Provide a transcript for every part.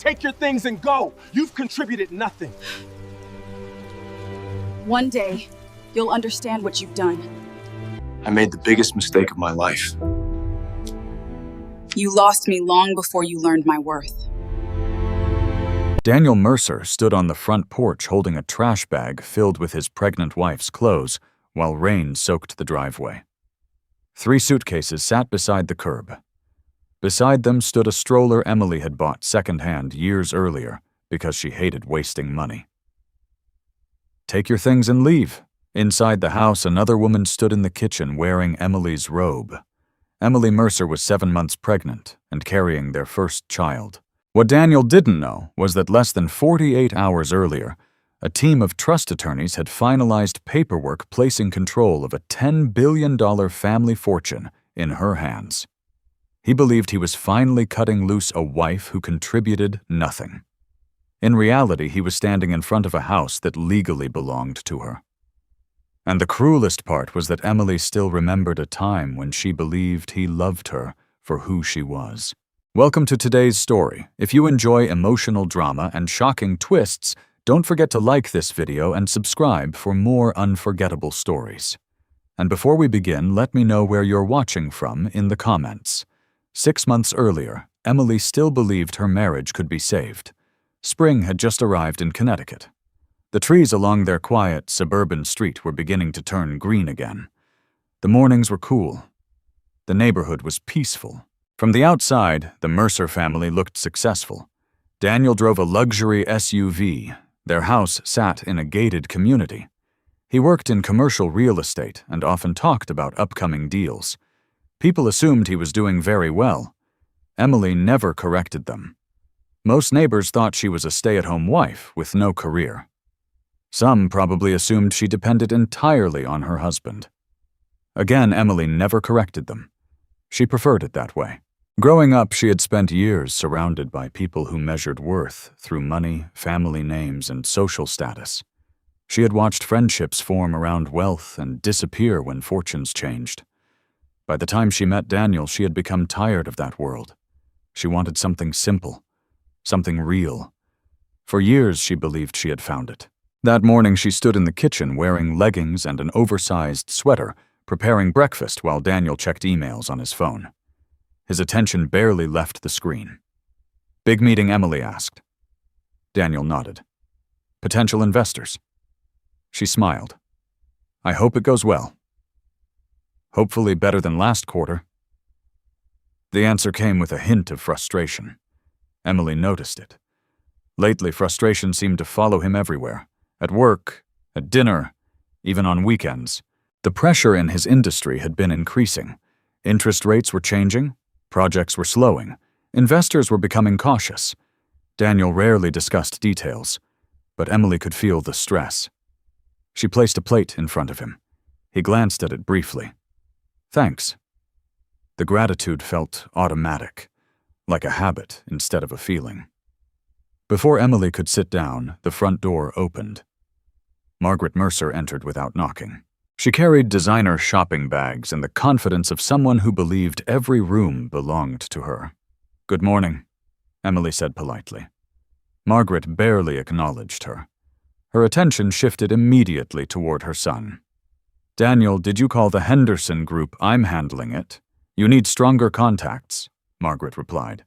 Take your things and go. You've contributed nothing. One day, you'll understand what you've done. I made the biggest mistake of my life. You lost me long before you learned my worth. Daniel Mercer stood on the front porch holding a trash bag filled with his pregnant wife's clothes while rain soaked the driveway. 3 suitcases sat beside the curb. Beside them stood a stroller Emily had bought secondhand years earlier because she hated wasting money. Take your things and leave. Inside the house, another woman stood in the kitchen wearing Emily's robe. Emily Mercer was 7 months pregnant and carrying their first child. What Daniel didn't know was that less than 48 hours earlier, a team of trust attorneys had finalized paperwork placing control of a $10 billion family fortune in her hands. He believed he was finally cutting loose a wife who contributed nothing. In reality, he was standing in front of a house that legally belonged to her. And the cruelest part was that Emily still remembered a time when she believed he loved her for who she was. Welcome to today's story. If you enjoy emotional drama and shocking twists, don't forget to like this video and subscribe for more unforgettable stories. And before we begin, let me know where you're watching from in the comments. 6 months earlier, Emily still believed her marriage could be saved. Spring had just arrived in Connecticut. The trees along their quiet, suburban street were beginning to turn green again. The mornings were cool. The neighborhood was peaceful. From the outside, the Mercer family looked successful. Daniel drove a luxury SUV. Their house sat in a gated community. He worked in commercial real estate and often talked about upcoming deals. People assumed he was doing very well. Emily never corrected them. Most neighbors thought she was a stay-at-home wife with no career. Some probably assumed she depended entirely on her husband. Again, Emily never corrected them. She preferred it that way. Growing up, she had spent years surrounded by people who measured worth through money, family names, and social status. She had watched friendships form around wealth and disappear when fortunes changed. By the time she met Daniel, she had become tired of that world. She wanted something simple, something real. For years, she believed she had found it. That morning, she stood in the kitchen wearing leggings and an oversized sweater, preparing breakfast while Daniel checked emails on his phone. His attention barely left the screen. "Big meeting?" Emily asked. Daniel nodded. "Potential investors?" She smiled. "I hope it goes well." "Hopefully better than last quarter." The answer came with a hint of frustration. Emily noticed it. Lately, frustration seemed to follow him everywhere. At work, at dinner, even on weekends. The pressure in his industry had been increasing. Interest rates were changing. Projects were slowing. Investors were becoming cautious. Daniel rarely discussed details, but Emily could feel the stress. She placed a plate in front of him. He glanced at it briefly. "Thanks." The gratitude felt automatic, like a habit instead of a feeling. Before Emily could sit down, the front door opened. Margaret Mercer entered without knocking. She carried designer shopping bags and the confidence of someone who believed every room belonged to her. "Good morning," Emily said politely. Margaret barely acknowledged her. Her attention shifted immediately toward her son. "Daniel, did you call the Henderson Group? I'm handling it. You need stronger contacts," Margaret replied.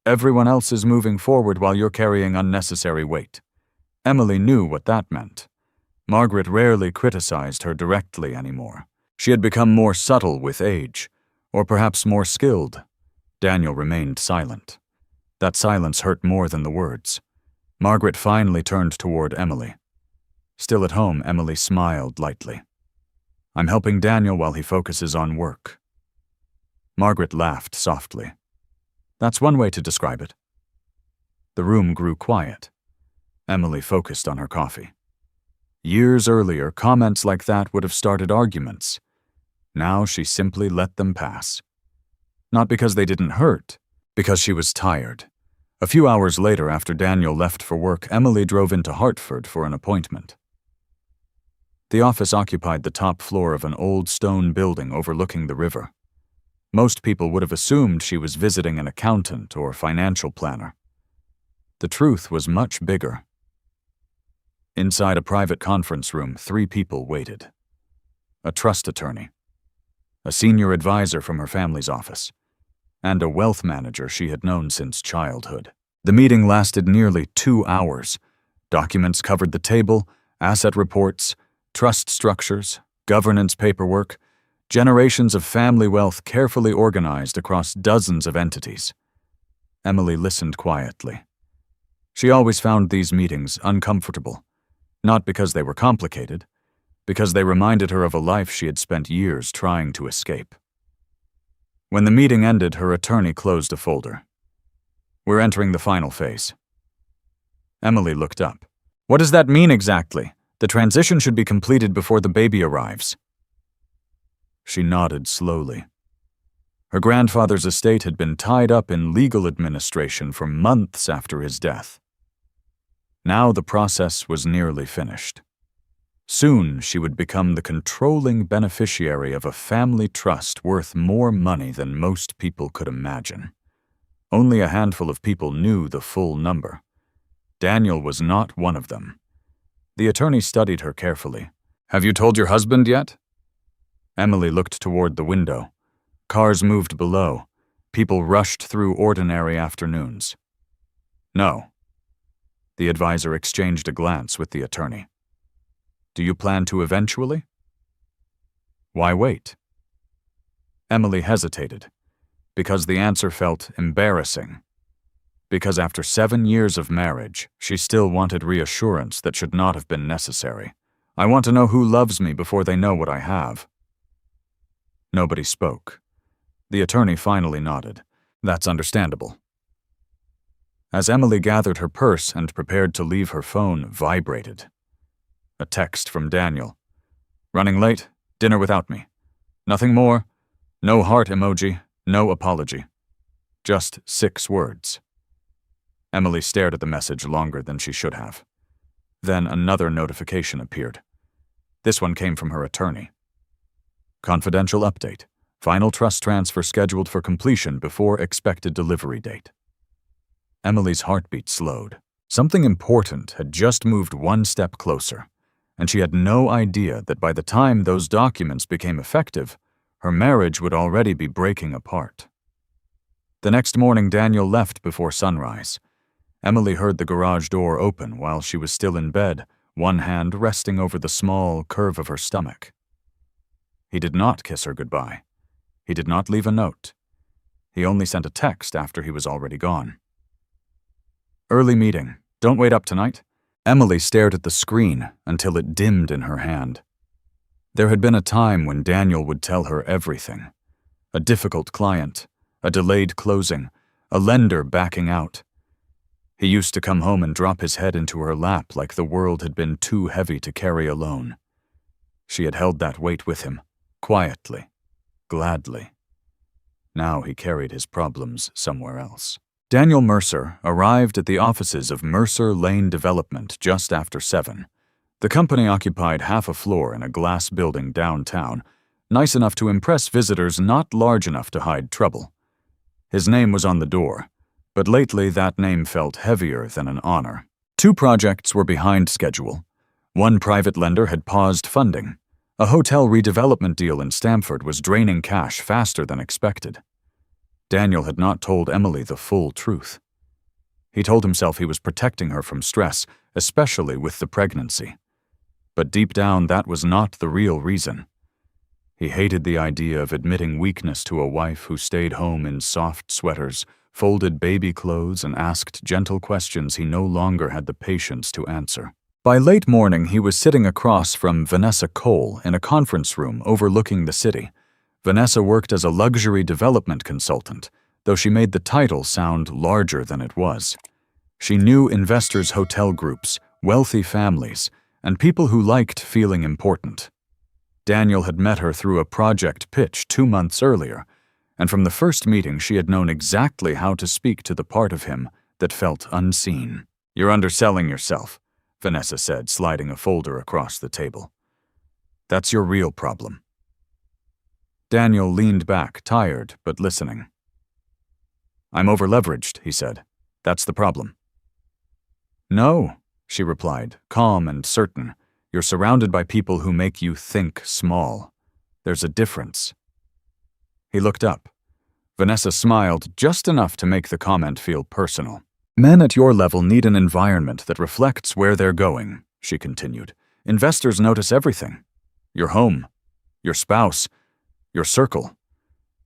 "Everyone else is moving forward while you're carrying unnecessary weight." Emily knew what that meant. Margaret rarely criticized her directly anymore. She had become more subtle with age, or perhaps more skilled. Daniel remained silent. That silence hurt more than the words. Margaret finally turned toward Emily. Still at home, Emily smiled lightly. "I'm helping Daniel while he focuses on work." Margaret laughed softly. "That's one way to describe it." The room grew quiet. Emily focused on her coffee. Years earlier, comments like that would have started arguments. Now she simply let them pass. Not because they didn't hurt, because she was tired. A few hours later, after Daniel left for work, Emily drove into Hartford for an appointment. The office occupied the top floor of an old stone building overlooking the river. Most people would have assumed she was visiting an accountant or financial planner. The truth was much bigger. Inside a private conference room, 3 people waited. A trust attorney, a senior advisor from her family's office, and a wealth manager she had known since childhood. The meeting lasted nearly 2 hours. Documents covered the table, asset reports, trust structures, governance paperwork, generations of family wealth carefully organized across dozens of entities. Emily listened quietly. She always found these meetings uncomfortable, not because they were complicated, because they reminded her of a life she had spent years trying to escape. When the meeting ended, her attorney closed a folder. "We're entering the final phase." Emily looked up. "What does that mean exactly? The transition should be completed before the baby arrives." She nodded slowly. Her grandfather's estate had been tied up in legal administration for months after his death. Now the process was nearly finished. Soon she would become the controlling beneficiary of a family trust worth more money than most people could imagine. Only a handful of people knew the full number. Daniel was not one of them. The attorney studied her carefully. "Have you told your husband yet?" Emily looked toward the window. Cars moved below. People rushed through ordinary afternoons. "No." The advisor exchanged a glance with the attorney. "Do you plan to eventually?" "Why wait?" Emily hesitated, because the answer felt embarrassing. Because after 7 years of marriage, she still wanted reassurance that should not have been necessary. "I want to know who loves me before they know what I have." Nobody spoke. The attorney finally nodded. "That's understandable." As Emily gathered her purse and prepared to leave, her phone vibrated. A text from Daniel. "Running late, dinner without me. Nothing more, no heart emoji, no apology. Just 6 words. Emily stared at the message longer than she should have. Then another notification appeared. This one came from her attorney. "Confidential update. Final trust transfer scheduled for completion before expected delivery date." Emily's heartbeat slowed. Something important had just moved one step closer, and she had no idea that by the time those documents became effective, her marriage would already be breaking apart. The next morning, Daniel left before sunrise. Emily heard the garage door open while she was still in bed, one hand resting over the small curve of her stomach. He did not kiss her goodbye. He did not leave a note. He only sent a text after he was already gone. "Early meeting. Don't wait up tonight." Emily stared at the screen until it dimmed in her hand. There had been a time when Daniel would tell her everything. A difficult client, a delayed closing, a lender backing out. He used to come home and drop his head into her lap like the world had been too heavy to carry alone. She had held that weight with him, quietly, gladly. Now he carried his problems somewhere else. Daniel Mercer arrived at the offices of Mercer Lane Development just after 7. The company occupied half a floor in a glass building downtown, nice enough to impress visitors, not large enough to hide trouble. His name was on the door, but lately that name felt heavier than an honor. 2 projects were behind schedule. One private lender had paused funding. A hotel redevelopment deal in Stamford was draining cash faster than expected. Daniel had not told Emily the full truth. He told himself he was protecting her from stress, especially with the pregnancy. But deep down, that was not the real reason. He hated the idea of admitting weakness to a wife who stayed home in soft sweaters, folded baby clothes, and asked gentle questions he no longer had the patience to answer. By late morning, he was sitting across from Vanessa Cole in a conference room overlooking the city. Vanessa worked as a luxury development consultant, though she made the title sound larger than it was. She knew investors' hotel groups, wealthy families, and people who liked feeling important. Daniel had met her through a project pitch 2 months earlier, and from the first meeting she had known exactly how to speak to the part of him that felt unseen. "You're underselling yourself," Vanessa said, sliding a folder across the table. "That's your real problem." Daniel leaned back, tired but listening. "I'm overleveraged," he said. "That's the problem." No, she replied, calm and certain. You're surrounded by people who make you think small. There's a difference. He looked up. Vanessa smiled just enough to make the comment feel personal. Men at your level need an environment that reflects where they're going, she continued. Investors notice everything. Your home, your spouse, your circle.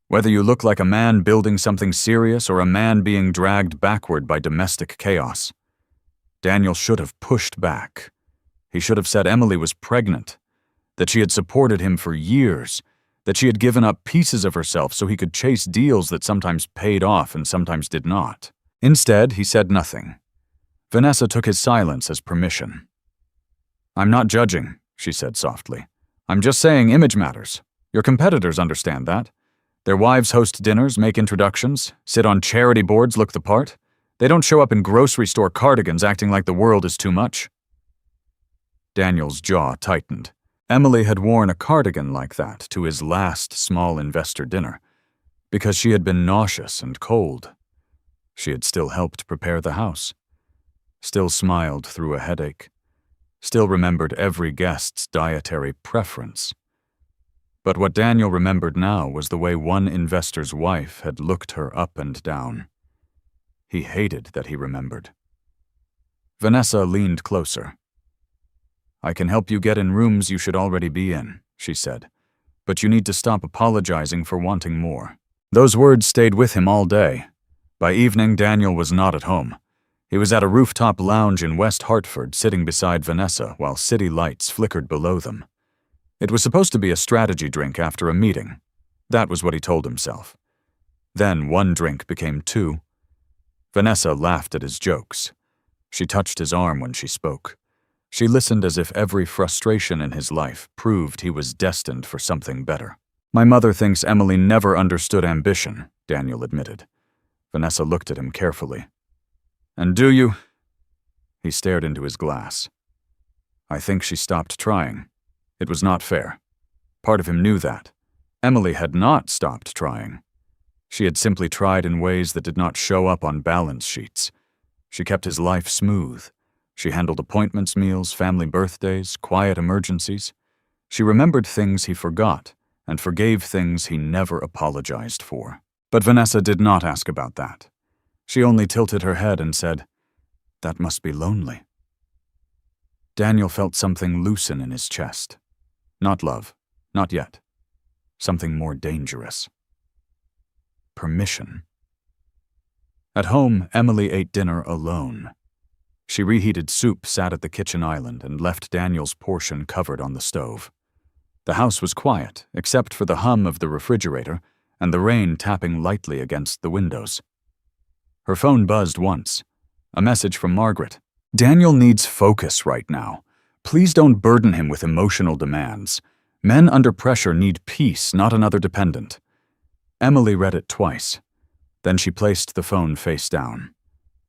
Whether you look like a man building something serious or a man being dragged backward by domestic chaos. Daniel should have pushed back. He should have said Emily was pregnant, that she had supported him for years, that she had given up pieces of herself so he could chase deals that sometimes paid off and sometimes did not. Instead, he said nothing. Vanessa took his silence as permission. I'm not judging, she said softly. I'm just saying image matters. Your competitors understand that. Their wives host dinners, make introductions, sit on charity boards, look the part. They don't show up in grocery store cardigans acting like the world is too much. Daniel's jaw tightened. Emily had worn a cardigan like that to his last small investor dinner because she had been nauseous and cold. She had still helped prepare the house, still smiled through a headache, still remembered every guest's dietary preference. But what Daniel remembered now was the way one investor's wife had looked her up and down. He hated that he remembered. Vanessa leaned closer. I can help you get in rooms you should already be in, she said, but you need to stop apologizing for wanting more. Those words stayed with him all day. By evening, Daniel was not at home. He was at a rooftop lounge in West Hartford, sitting beside Vanessa while city lights flickered below them. It was supposed to be a strategy drink after a meeting. That was what he told himself. Then one drink became two. Vanessa laughed at his jokes. She touched his arm when she spoke. She listened as if every frustration in his life proved he was destined for something better. My mother thinks Emily never understood ambition, Daniel admitted. Vanessa looked at him carefully. And do you? He stared into his glass. I think she stopped trying. It was not fair. Part of him knew that. Emily had not stopped trying. She had simply tried in ways that did not show up on balance sheets. She kept his life smooth. She handled appointments, meals, family birthdays, quiet emergencies. She remembered things he forgot and forgave things he never apologized for. But Vanessa did not ask about that. She only tilted her head and said, That must be lonely. Daniel felt something loosen in his chest. Not love, not yet. Something more dangerous. Permission. At home, Emily ate dinner alone. She reheated soup, sat at the kitchen island, and left Daniel's portion covered on the stove. The house was quiet, except for the hum of the refrigerator and the rain tapping lightly against the windows. Her phone buzzed once. A message from Margaret. Daniel needs focus right now. Please don't burden him with emotional demands. Men under pressure need peace, not another dependent. Emily read it twice. Then she placed the phone face down.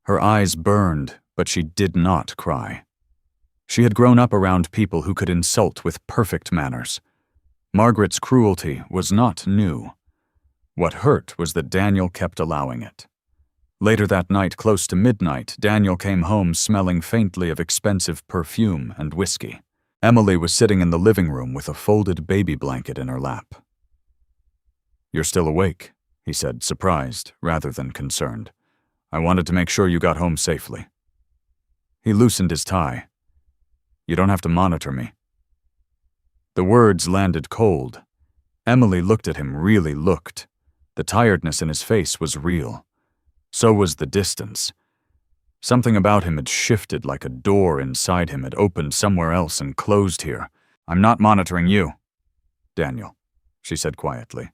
Her eyes burned, but she did not cry. She had grown up around people who could insult with perfect manners. Margaret's cruelty was not new. What hurt was that Daniel kept allowing it. Later that night, close to midnight, Daniel came home smelling faintly of expensive perfume and whiskey. Emily was sitting in the living room with a folded baby blanket in her lap. You're still awake, he said, surprised rather than concerned. I wanted to make sure you got home safely. He loosened his tie. You don't have to monitor me. The words landed cold. Emily looked at him, really looked. The tiredness in his face was real. So was the distance. Something about him had shifted like a door inside him had opened somewhere else and closed here. I'm not monitoring you, Daniel, she said quietly.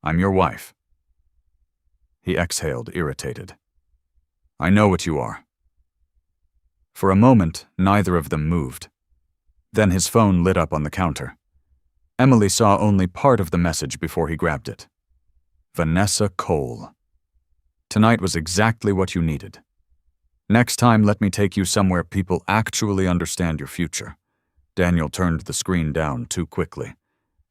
I'm your wife. He exhaled, irritated. I know what you are. For a moment, neither of them moved. Then his phone lit up on the counter. Emily saw only part of the message before he grabbed it. Vanessa Cole. Tonight was exactly what you needed. Next time, let me take you somewhere people actually understand your future. Daniel turned the screen down too quickly.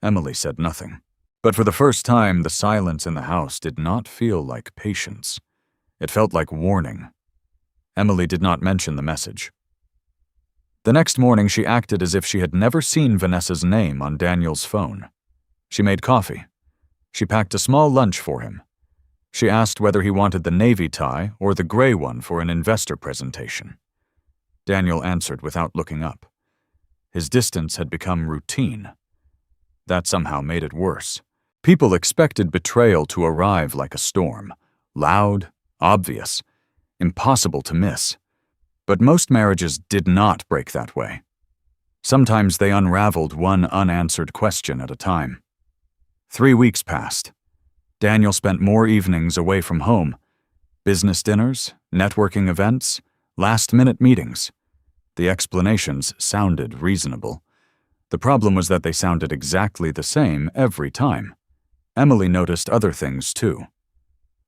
Emily said nothing. But for the first time, the silence in the house did not feel like patience. It felt like warning. Emily did not mention the message. The next morning, she acted as if she had never seen Vanessa's name on Daniel's phone. She made coffee. She packed a small lunch for him. She asked whether he wanted the navy tie or the gray one for an investor presentation. Daniel answered without looking up. His distance had become routine. That somehow made it worse. People expected betrayal to arrive like a storm, loud, obvious, impossible to miss. But most marriages did not break that way. Sometimes they unraveled one unanswered question at a time. 3 weeks passed. Daniel spent more evenings away from home. Business dinners, networking events, last-minute meetings. The explanations sounded reasonable. The problem was that they sounded exactly the same every time. Emily noticed other things too.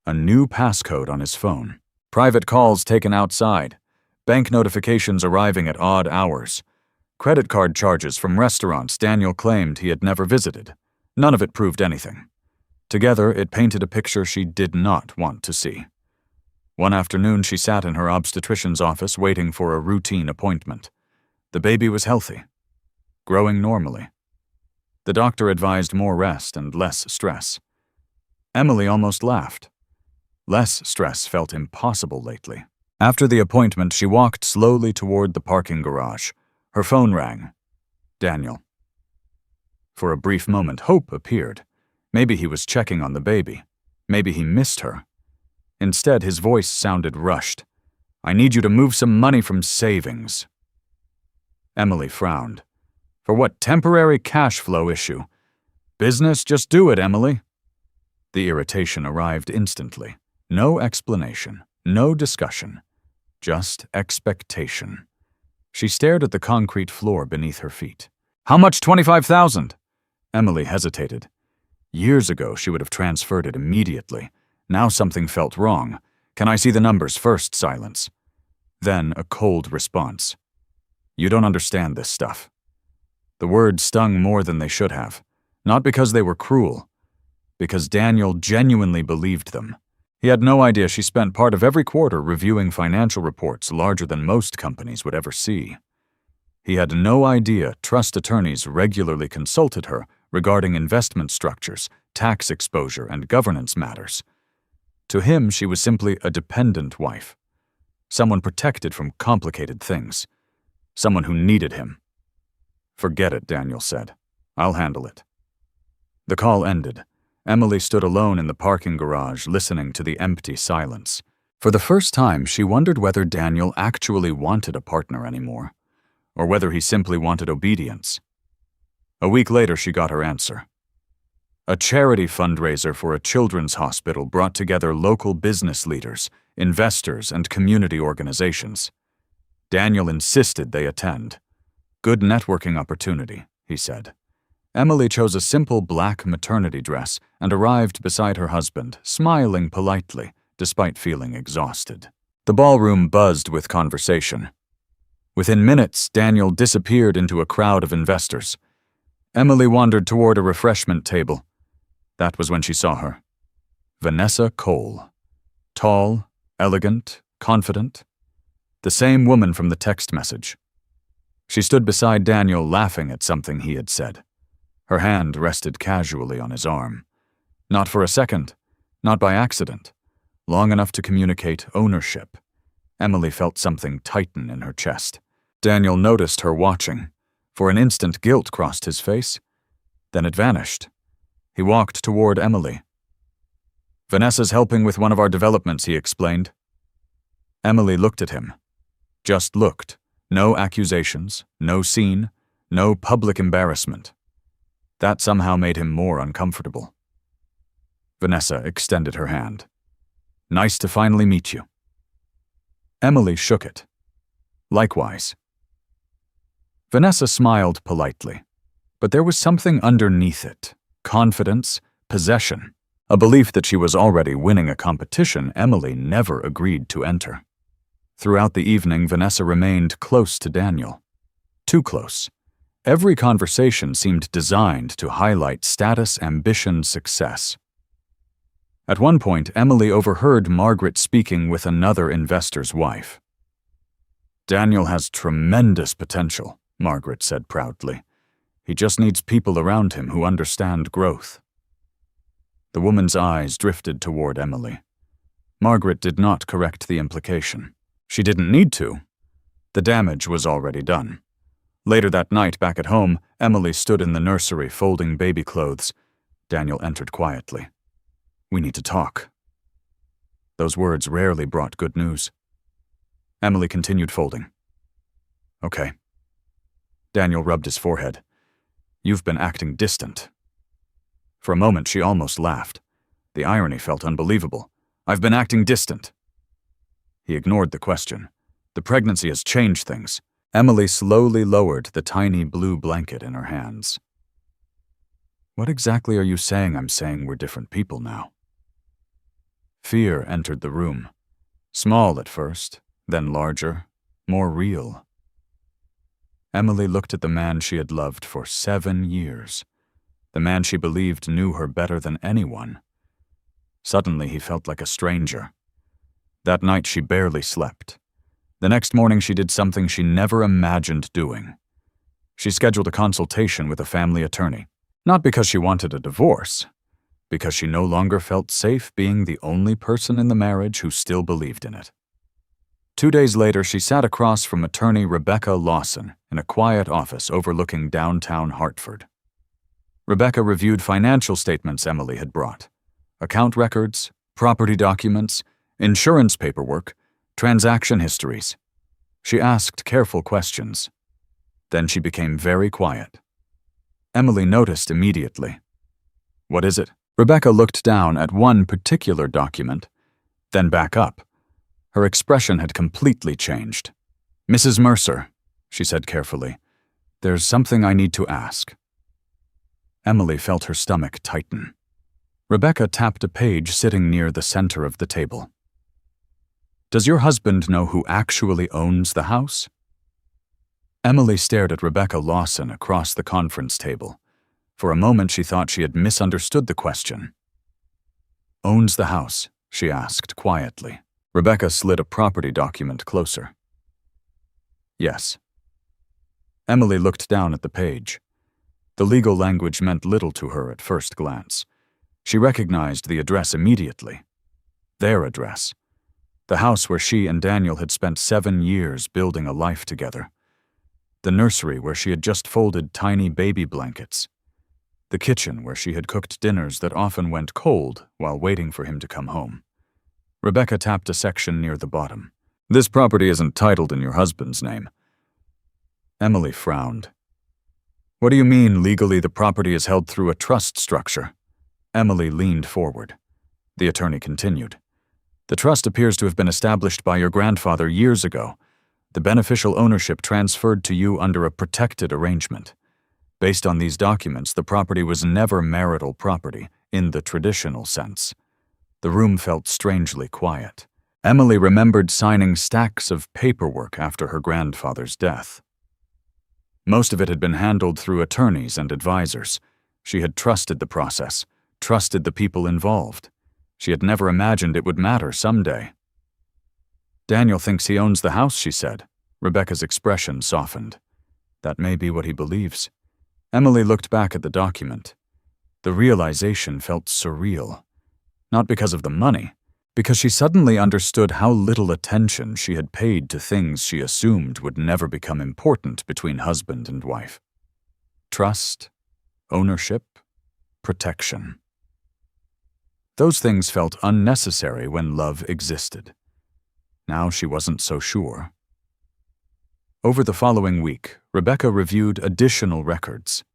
A new passcode on his phone. Private calls taken outside. Bank notifications arriving at odd hours. Credit card charges from restaurants Daniel claimed he had never visited. None of it proved anything. Together, it painted a picture she did not want to see. One afternoon, she sat in her obstetrician's office waiting for a routine appointment. The baby was healthy, growing normally. The doctor advised more rest and less stress. Emily almost laughed. Less stress felt impossible lately. After the appointment, she walked slowly toward the parking garage. Her phone rang. Daniel. For a brief moment, hope appeared. Maybe he was checking on the baby. Maybe he missed her. Instead, his voice sounded rushed. "I need you to move some money from savings." Emily frowned. For what temporary cash flow issue? Business, just do it, Emily. The irritation arrived instantly. No explanation, no discussion, just expectation. She stared at the concrete floor beneath her feet. "How much? 25,000? Emily hesitated. Years ago, she would have transferred it immediately. Now something felt wrong. "Can I see the numbers first?" Silence. Then a cold response. "You don't understand this stuff." The words stung more than they should have. Not because they were cruel. Because Daniel genuinely believed them. He had no idea she spent part of every quarter reviewing financial reports larger than most companies would ever see. He had no idea trust attorneys regularly consulted her regarding investment structures, tax exposure, and governance matters. To him, she was simply a dependent wife. Someone protected from complicated things. Someone who needed him. "Forget it," Daniel said. "I'll handle it." The call ended. Emily stood alone in the parking garage, listening to the empty silence. For the first time, she wondered whether Daniel actually wanted a partner anymore, or whether he simply wanted obedience. A week later, she got her answer. A charity fundraiser for a children's hospital brought together local business leaders, investors, and community organizations. Daniel insisted they attend. "Good networking opportunity," he said. Emily chose a simple black maternity dress and arrived beside her husband, smiling politely, despite feeling exhausted. The ballroom buzzed with conversation. Within minutes, Daniel disappeared into a crowd of investors. Emily wandered toward a refreshment table. That was when she saw her. Vanessa Cole. Tall, elegant, confident. The same woman from the text message. She stood beside Daniel, laughing at something he had said. Her hand rested casually on his arm. Not for a second, not by accident, long enough to communicate ownership. Emily felt something tighten in her chest. Daniel noticed her watching. For an instant, guilt crossed his face. Then it vanished. He walked toward Emily. "Vanessa's helping with one of our developments," he explained. Emily looked at him. Just looked. No accusations, no scene, no public embarrassment. That somehow made him more uncomfortable. Vanessa extended her hand. "Nice to finally meet you." Emily shook it. "Likewise." Vanessa smiled politely, but there was something underneath it. Confidence, possession, a belief that she was already winning a competition Emily never agreed to enter. Throughout the evening, Vanessa remained close to Daniel. Too close. Every conversation seemed designed to highlight status, ambition, success. At one point, Emily overheard Margaret speaking with another investor's wife. Daniel has tremendous potential, Margaret said proudly. He just needs people around him who understand growth. The woman's eyes drifted toward Emily. Margaret did not correct the implication. She didn't need to. The damage was already done. Later that night, back at home, Emily stood in the nursery folding baby clothes. Daniel entered quietly. "We need to talk." Those words rarely brought good news. Emily continued folding. "Okay." Daniel rubbed his forehead. "You've been acting distant." For a moment, she almost laughed. The irony felt unbelievable. "I've been acting distant." He ignored the question. "The pregnancy has changed things." Emily slowly lowered the tiny blue blanket in her hands. "What exactly are you saying? I'm saying we're different people now." Fear entered the room. Small at first, then larger, more real. Emily looked at the man she had loved for 7 years, the man she believed knew her better than anyone. Suddenly he felt like a stranger. That night she barely slept. The next morning she did something she never imagined doing. She scheduled a consultation with a family attorney, not because she wanted a divorce, because she no longer felt safe being the only person in the marriage who still believed in it. 2 days later, she sat across from attorney Rebecca Lawson in a quiet office overlooking downtown Hartford. Rebecca reviewed financial statements Emily had brought, account records, property documents, insurance paperwork, transaction histories. She asked careful questions. Then she became very quiet. Emily noticed immediately. "What is it?" Rebecca looked down at one particular document, then back up. Her expression had completely changed. "Mrs. Mercer," she said carefully, "there's something I need to ask." Emily felt her stomach tighten. Rebecca tapped a page sitting near the center of the table. "Does your husband know who actually owns the house?" Emily stared at Rebecca Lawson across the conference table. For a moment she thought she had misunderstood the question. "Owns the house?" she asked quietly. Rebecca slid a property document closer. "Yes." Emily looked down at the page. The legal language meant little to her at first glance. She recognized the address immediately. Their address. The house where she and Daniel had spent 7 years building a life together. The nursery where she had just folded tiny baby blankets. The kitchen where she had cooked dinners that often went cold while waiting for him to come home. Rebecca tapped a section near the bottom. "This property isn't titled in your husband's name." Emily frowned. "What do you mean, legally the property is held through a trust structure?" Emily leaned forward. The attorney continued. "The trust appears to have been established by your grandfather years ago. The beneficial ownership transferred to you under a protected arrangement. Based on these documents, the property was never marital property, in the traditional sense." The room felt strangely quiet. Emily remembered signing stacks of paperwork after her grandfather's death. Most of it had been handled through attorneys and advisors. She had trusted the process, trusted the people involved. She had never imagined it would matter someday. "Daniel thinks he owns the house," she said. Rebecca's expression softened. "That may be what he believes." Emily looked back at the document. The realization felt surreal. Not because of the money, because she suddenly understood how little attention she had paid to things she assumed would never become important between husband and wife. Trust, ownership, protection. Those things felt unnecessary when love existed. Now she wasn't so sure. Over the following week, Rebecca reviewed additional records.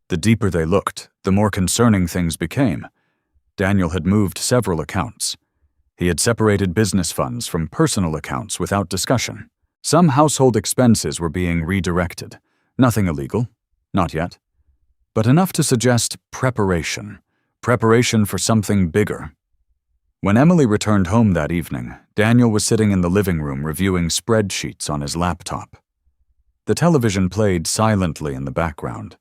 The deeper they looked, the more concerning things became. Daniel had moved several accounts. He had separated business funds from personal accounts without discussion. Some household expenses were being redirected. Nothing illegal, not yet, but enough to suggest preparation for something bigger. When Emily returned home that evening, Daniel was sitting in the living room reviewing spreadsheets on his laptop. The television played silently in the background.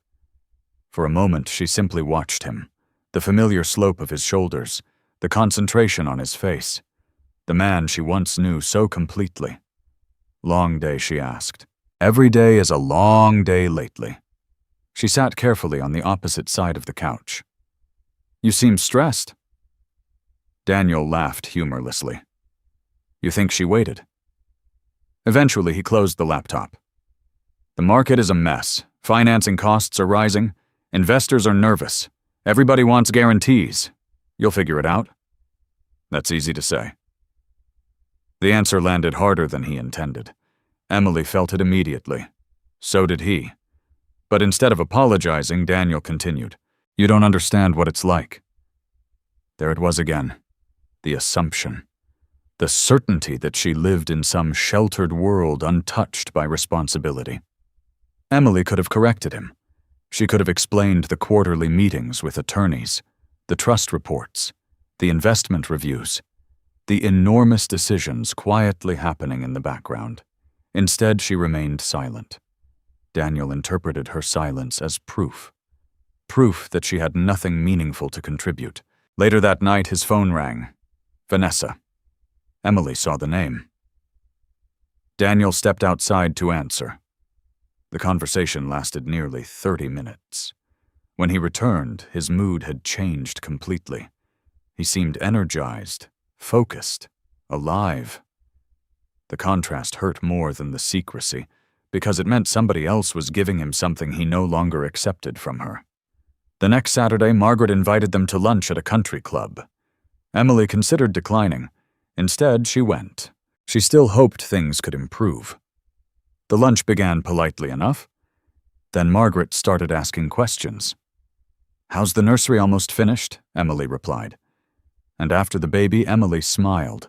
For a moment, she simply watched him, the familiar slope of his shoulders, the concentration on his face, the man she once knew so completely. Long day, she asked. Every day is a long day lately. She sat carefully on the opposite side of the couch. You seem stressed. Daniel laughed humorlessly. You think she waited? Eventually, he closed the laptop. The market is a mess. Financing costs are rising. Investors are nervous. Everybody wants guarantees. You'll figure it out. That's easy to say. The answer landed harder than he intended. Emily felt it immediately. So did he. But instead of apologizing, Daniel continued. You don't understand what it's like. There it was again. The assumption. The certainty that she lived in some sheltered world untouched by responsibility. Emily could have corrected him. She could have explained the quarterly meetings with attorneys, the trust reports, the investment reviews, the enormous decisions quietly happening in the background. Instead, she remained silent. Daniel interpreted her silence as proof. Proof that she had nothing meaningful to contribute. Later that night, his phone rang. Vanessa. Emily saw the name. Daniel stepped outside to answer. The conversation lasted nearly 30 minutes. When he returned, his mood had changed completely. He seemed energized, focused, alive. The contrast hurt more than the secrecy, because it meant somebody else was giving him something he no longer accepted from her. The next Saturday, Margaret invited them to lunch at a country club. Emily considered declining. Instead, she went. She still hoped things could improve. The lunch began politely enough. Then Margaret started asking questions. How's the nursery almost finished? Emily replied. And after the baby, Emily smiled.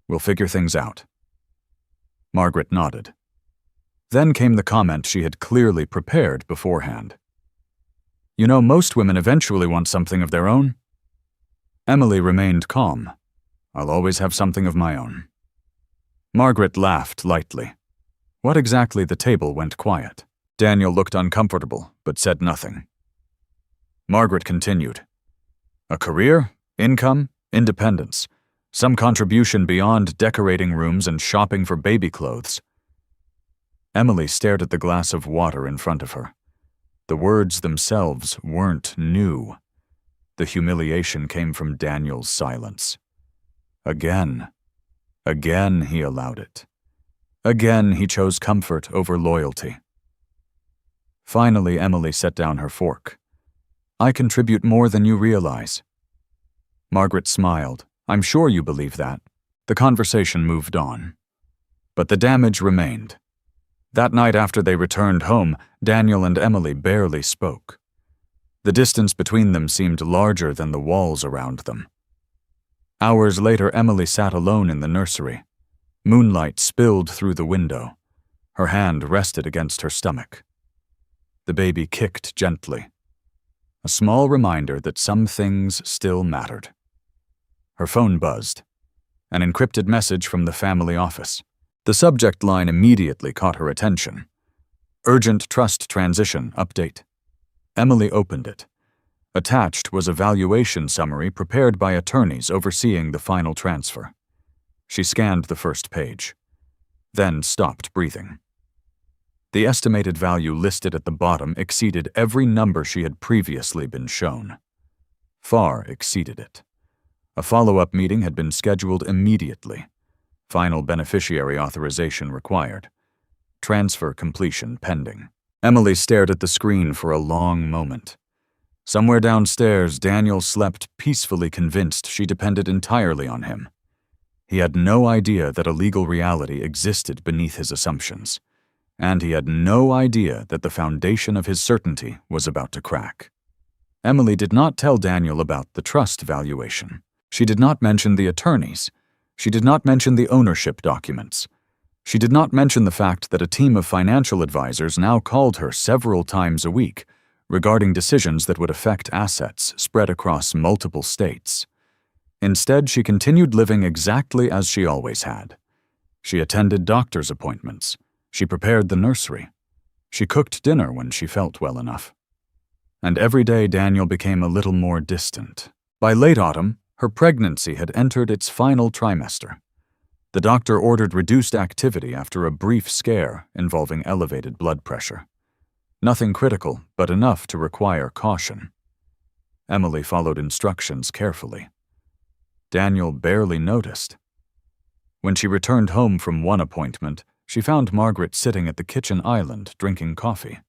We'll figure things out. Margaret nodded. Then came the comment she had clearly prepared beforehand. You know, most women eventually want something of their own. Emily remained calm. I'll always have something of my own. Margaret laughed lightly. What exactly? The table went quiet. Daniel looked uncomfortable, but said nothing. Margaret continued. A career, income, independence, some contribution beyond decorating rooms and shopping for baby clothes. Emily stared at the glass of water in front of her. The words themselves weren't new. The humiliation came from Daniel's silence. Again he allowed it. Again he chose comfort over loyalty. Finally, Emily set down her fork. I contribute more than you realize. Margaret smiled. I'm sure you believe that. The conversation moved on. But the damage remained. That night after they returned home, Daniel and Emily barely spoke. The distance between them seemed larger than the walls around them. Hours later, Emily sat alone in the nursery. Moonlight spilled through the window. Her hand rested against her stomach. The baby kicked gently. A small reminder that some things still mattered. Her phone buzzed. An encrypted message from the family office. The subject line immediately caught her attention. Urgent trust transition update. Emily opened it. Attached was a valuation summary prepared by attorneys overseeing the final transfer. She scanned the first page, then stopped breathing. The estimated value listed at the bottom exceeded every number she had previously been shown. Far exceeded it. A follow-up meeting had been scheduled immediately. Final beneficiary authorization required. Transfer completion pending. Emily stared at the screen for a long moment. Somewhere downstairs, Daniel slept peacefully convinced she depended entirely on him. He had no idea that a legal reality existed beneath his assumptions, and he had no idea that the foundation of his certainty was about to crack. Emily did not tell Daniel about the trust valuation. She did not mention the attorneys. She did not mention the ownership documents. She did not mention the fact that a team of financial advisors now called her several times a week regarding decisions that would affect assets spread across multiple states. Instead, she continued living exactly as she always had. She attended doctor's appointments. She prepared the nursery. She cooked dinner when she felt well enough. And every day Daniel became a little more distant. By late autumn, her pregnancy had entered its final trimester. The doctor ordered reduced activity after a brief scare involving elevated blood pressure. Nothing critical, but enough to require caution. Emily followed instructions carefully. Daniel barely noticed. When she returned home from one appointment, she found Margaret sitting at the kitchen island drinking coffee.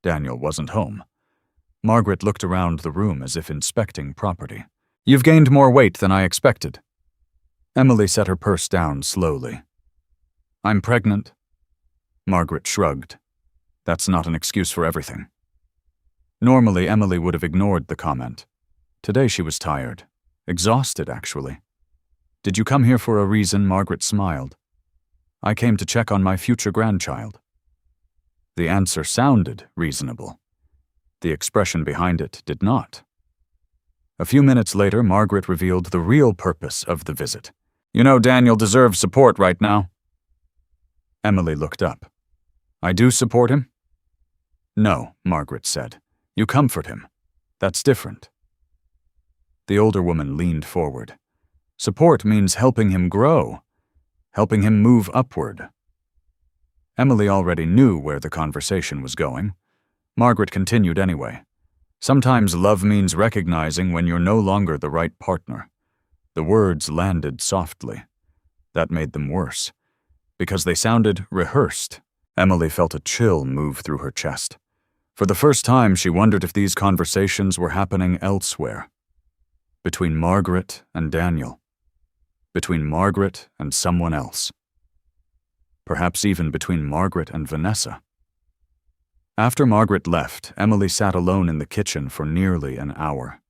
Daniel wasn't home. Margaret looked around the room as if inspecting property. "You've gained more weight than I expected." Emily set her purse down slowly. "I'm pregnant." Margaret shrugged. That's not an excuse for everything. Normally, Emily would have ignored the comment. Today she was tired. Exhausted, actually. "Did you come here for a reason?" Margaret smiled. "I came to check on my future grandchild." The answer sounded reasonable. The expression behind it did not. A few minutes later, Margaret revealed the real purpose of the visit. "You know Daniel deserves support right now." Emily looked up. "I do support him?" "No," Margaret said. "You comfort him. That's different." The older woman leaned forward. "Support means helping him grow, helping him move upward." Emily already knew where the conversation was going. Margaret continued anyway. "Sometimes love means recognizing when you're no longer the right partner." The words landed softly. That made them worse. Because they sounded rehearsed. Emily felt a chill move through her chest. For the first time, she wondered if these conversations were happening elsewhere. Between Margaret and Daniel. Between Margaret and someone else. Perhaps even between Margaret and Vanessa. After Margaret left, Emily sat alone in the kitchen for nearly an hour.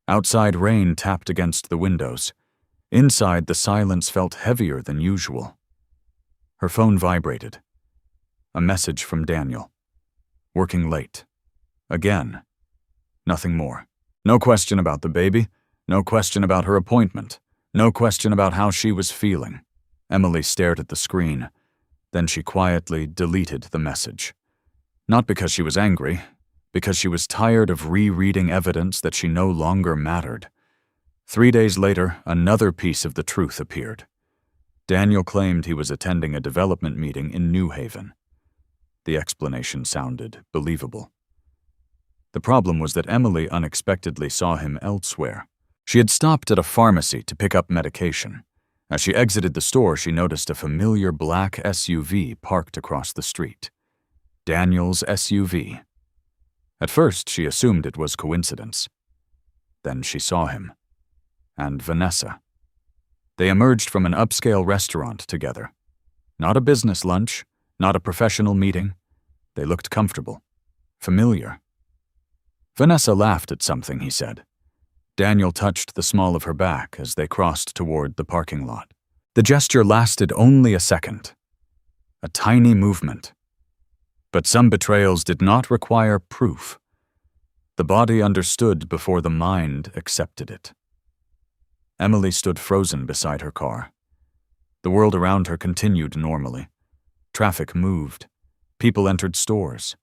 Outside, rain tapped against the windows. Inside, the silence felt heavier than usual. Her phone vibrated. A message from Daniel. Working late. Again. Nothing more. No question about the baby. No question about her appointment. No question about how she was feeling. Emily stared at the screen. Then she quietly deleted the message. Not because she was angry, because she was tired of rereading evidence that she no longer mattered. 3 days later, another piece of the truth appeared. Daniel claimed he was attending a development meeting in New Haven. The explanation sounded believable. The problem was that Emily unexpectedly saw him elsewhere. She had stopped at a pharmacy to pick up medication. As she exited the store, she noticed a familiar black SUV parked across the street. Daniel's SUV. At first, she assumed it was coincidence. Then she saw him. And Vanessa. They emerged from an upscale restaurant together. Not a business lunch, not a professional meeting. They looked comfortable. Familiar. Vanessa laughed at something he said. Daniel touched the small of her back as they crossed toward the parking lot. The gesture lasted only a second. A tiny movement. But some betrayals did not require proof. The body understood before the mind accepted it. Emily stood frozen beside her car. The world around her continued normally. Traffic moved. People entered stores.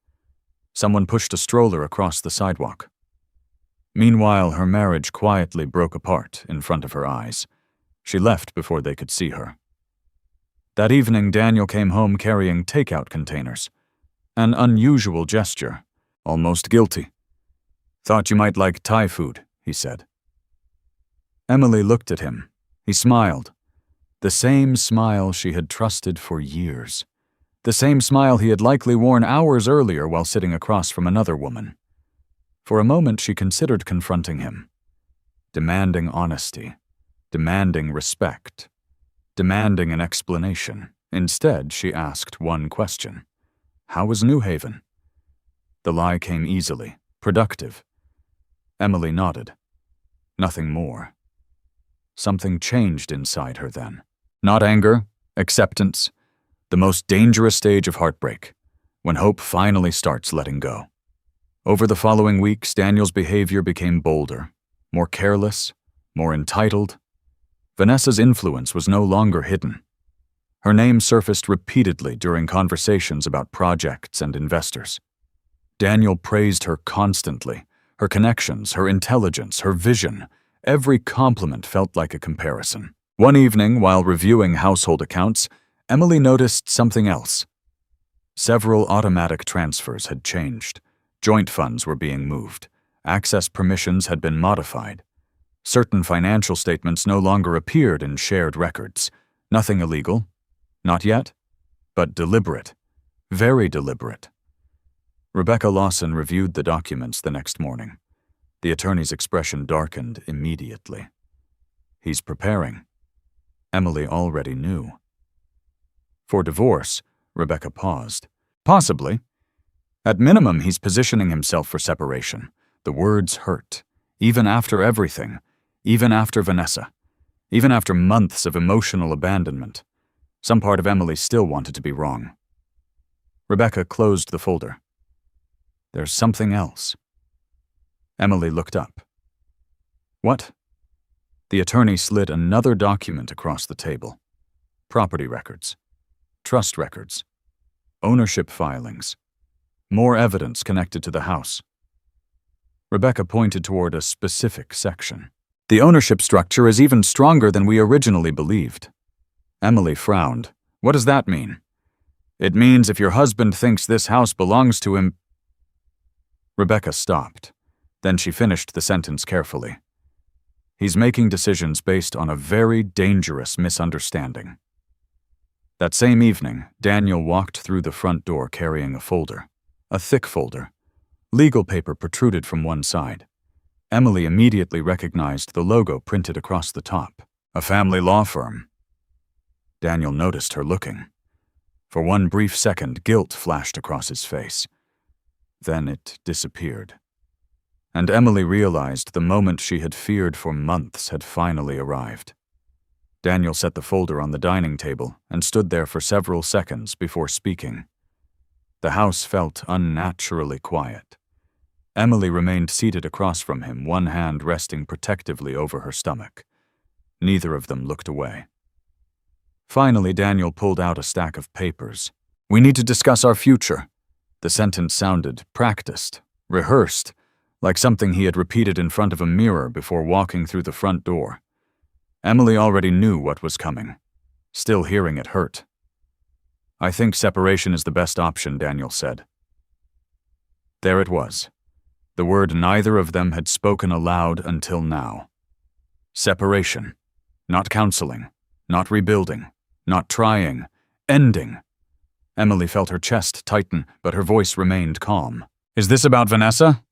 Someone pushed a stroller across the sidewalk. Meanwhile, her marriage quietly broke apart in front of her eyes. She left before they could see her. That evening, Daniel came home carrying takeout containers. An unusual gesture, almost guilty. "Thought you might like Thai food," he said. Emily looked at him. He smiled. The same smile she had trusted for years. The same smile he had likely worn hours earlier while sitting across from another woman. For a moment, she considered confronting him. Demanding honesty. Demanding respect. Demanding an explanation. Instead, she asked one question. How was New Haven? The lie came easily, productive. Emily nodded. Nothing more. Something changed inside her then. Not anger, acceptance, the most dangerous stage of heartbreak, when hope finally starts letting go. Over the following weeks, Daniel's behavior became bolder, more careless, more entitled. Vanessa's influence was no longer hidden. Her name surfaced repeatedly during conversations about projects and investors. Daniel praised her constantly, her connections, her intelligence, her vision. Every compliment felt like a comparison. One evening, while reviewing household accounts, Emily noticed something else. Several automatic transfers had changed. Joint funds were being moved. Access permissions had been modified. Certain financial statements no longer appeared in shared records. Nothing illegal. Not yet. But deliberate. Very deliberate. Rebecca Lawson reviewed the documents the next morning. The attorney's expression darkened immediately. He's preparing. Emily already knew. For divorce, Rebecca paused. Possibly. At minimum, he's positioning himself for separation. The words hurt. Even after everything. Even after Vanessa. Even after months of emotional abandonment. Some part of Emily still wanted to be wrong. Rebecca closed the folder. There's something else. Emily looked up. What? The attorney slid another document across the table. Property records. Trust records. Ownership filings. More evidence connected to the house. Rebecca pointed toward a specific section. The ownership structure is even stronger than we originally believed. Emily frowned. What does that mean? It means if your husband thinks this house belongs to him... Rebecca stopped. Then she finished the sentence carefully. He's making decisions based on a very dangerous misunderstanding. That same evening, Daniel walked through the front door carrying a folder. A thick folder. Legal paper protruded from one side. Emily immediately recognized the logo printed across the top. A family law firm. Daniel noticed her looking. For one brief second, guilt flashed across his face. Then it disappeared. And Emily realized the moment she had feared for months had finally arrived. Daniel set the folder on the dining table and stood there for several seconds before speaking. The house felt unnaturally quiet. Emily remained seated across from him, one hand resting protectively over her stomach. Neither of them looked away. Finally, Daniel pulled out a stack of papers. We need to discuss our future. The sentence sounded practiced, rehearsed, like something he had repeated in front of a mirror before walking through the front door. Emily already knew what was coming. Still hearing it hurt. I think separation is the best option, Daniel said. There it was. The word neither of them had spoken aloud until now. Separation. Not counseling. Not rebuilding. Not trying. Ending. Emily felt her chest tighten, but her voice remained calm. Is this about Vanessa?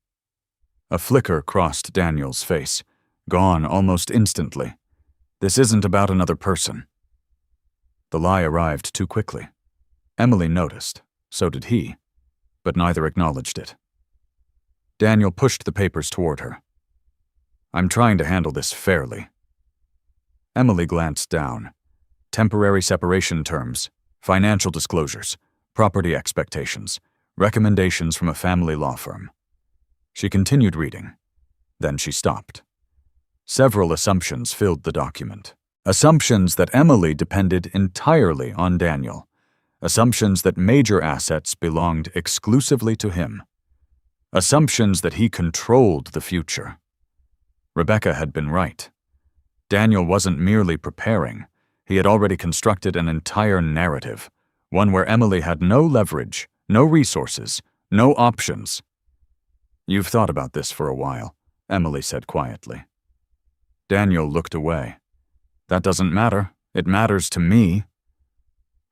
A flicker crossed Daniel's face, gone almost instantly. This isn't about another person. The lie arrived too quickly. Emily noticed, so did he, but neither acknowledged it. Daniel pushed the papers toward her. I'm trying to handle this fairly. Emily glanced down. Temporary separation terms, financial disclosures, property expectations, recommendations from a family law firm. She continued reading. Then she stopped. Several assumptions filled the document. Assumptions that Emily depended entirely on Daniel. Assumptions that major assets belonged exclusively to him. Assumptions that he controlled the future. Rebecca had been right. Daniel wasn't merely preparing. He had already constructed an entire narrative, one where Emily had no leverage, no resources, no options. You've thought about this for a while, Emily said quietly. Daniel looked away. That doesn't matter. It matters to me.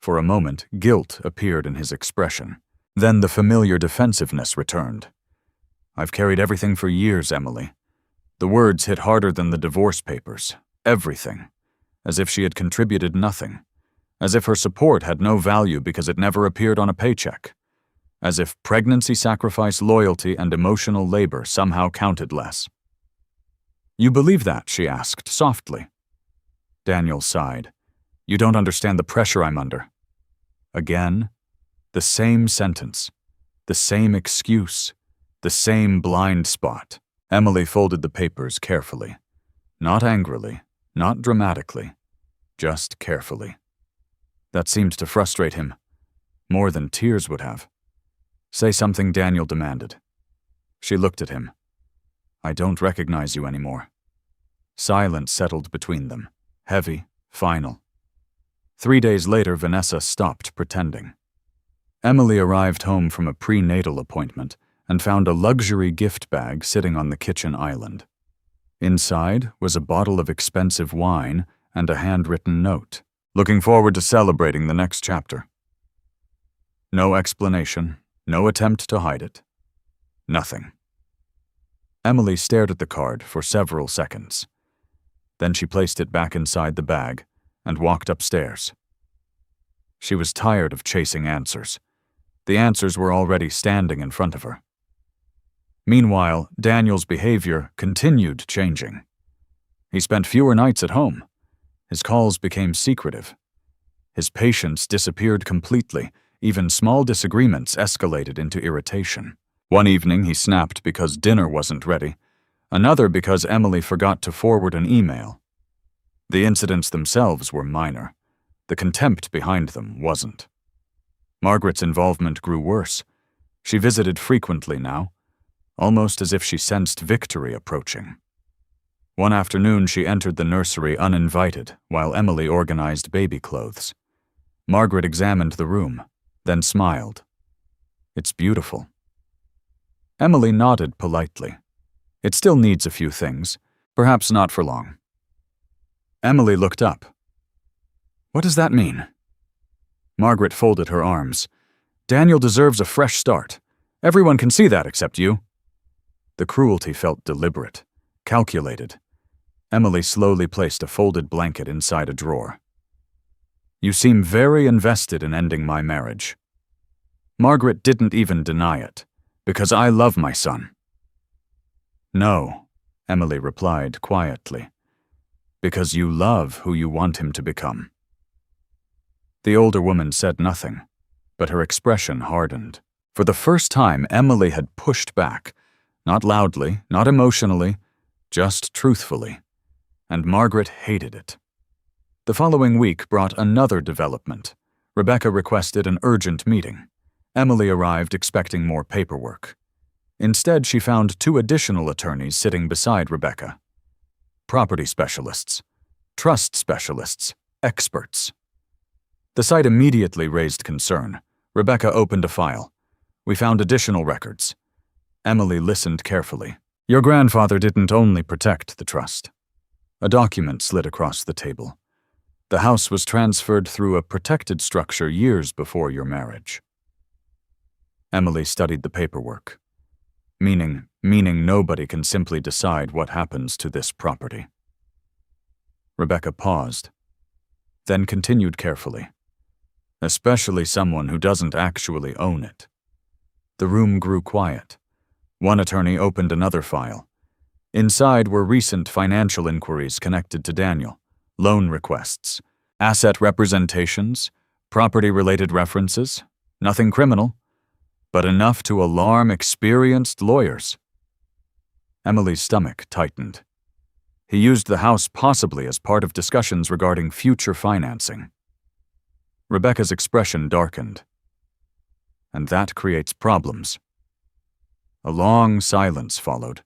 For a moment, guilt appeared in his expression. Then the familiar defensiveness returned. I've carried everything for years, Emily. The words hit harder than the divorce papers. Everything. As if she had contributed nothing. As if her support had no value because it never appeared on a paycheck. As if pregnancy sacrifice, loyalty, and emotional labor somehow counted less. You believe that? She asked, softly. Daniel sighed. You don't understand the pressure I'm under. Again, the same sentence, the same excuse, the same blind spot. Emily folded the papers carefully. Not angrily, not dramatically, just carefully. That seemed to frustrate him, more than tears would have. Say something, Daniel demanded. She looked at him. I don't recognize you anymore. Silence settled between them, heavy, final. 3 days later, Vanessa stopped pretending. Emily arrived home from a prenatal appointment and found a luxury gift bag sitting on the kitchen island. Inside was a bottle of expensive wine and a handwritten note. Looking forward to celebrating the next chapter. No explanation, no attempt to hide it. Nothing. Emily stared at the card for several seconds. Then she placed it back inside the bag and walked upstairs. She was tired of chasing answers. The answers were already standing in front of her. Meanwhile, Daniel's behavior continued changing. He spent fewer nights at home. His calls became secretive. His patience disappeared completely. Even small disagreements escalated into irritation. One evening he snapped because dinner wasn't ready, another because Emily forgot to forward an email. The incidents themselves were minor. The contempt behind them wasn't. Margaret's involvement grew worse. She visited frequently now, almost as if she sensed victory approaching. One afternoon she entered the nursery uninvited while Emily organized baby clothes. Margaret examined the room, then smiled. "It's beautiful." Emily nodded politely. "It still needs a few things, perhaps not for long." Emily looked up. "What does that mean?" Margaret folded her arms. "Daniel deserves a fresh start. Everyone can see that except you." The cruelty felt deliberate, calculated. Emily slowly placed a folded blanket inside a drawer. "You seem very invested in ending my marriage." Margaret didn't even deny it, "because I love my son." "No," Emily replied quietly, "because you love who you want him to become." The older woman said nothing, but her expression hardened. For the first time, Emily had pushed back, not loudly, not emotionally, just truthfully, and Margaret hated it. The following week brought another development. Rebecca requested an urgent meeting. Emily arrived expecting more paperwork. Instead, she found 2 additional attorneys sitting beside Rebecca. Property specialists, trust specialists, experts. The sight immediately raised concern. Rebecca opened a file. "We found additional records." Emily listened carefully. "Your grandfather didn't only protect the trust." A document slid across the table. "The house was transferred through a protected structure years before your marriage." Emily studied the paperwork. Meaning nobody can simply decide what happens to this property. Rebecca paused, then continued carefully. "Especially someone who doesn't actually own it." The room grew quiet. One attorney opened another file. Inside were recent financial inquiries connected to Daniel, loan requests, asset representations, property-related references, nothing criminal, but enough to alarm experienced lawyers. Emily's stomach tightened. He used the house possibly as part of discussions regarding future financing. Rebecca's expression darkened. "And that creates problems." A long silence followed.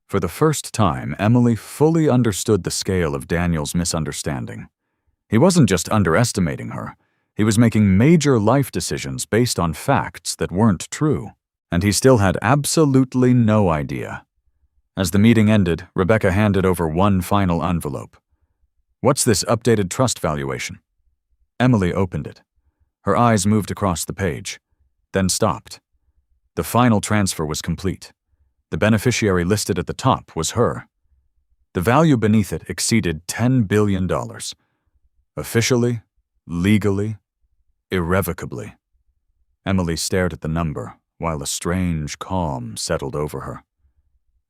For the first time, Emily fully understood the scale of Daniel's misunderstanding. He wasn't just underestimating her. He was making major life decisions based on facts that weren't true, and he still had absolutely no idea. As the meeting ended, Rebecca handed over one final envelope. "What's this updated trust valuation?" Emily opened it. Her eyes moved across the page, then stopped. The final transfer was complete. The beneficiary listed at the top was her. The value beneath it exceeded $10 billion. Officially, legally, irrevocably. Emily stared at the number, while a strange calm settled over her.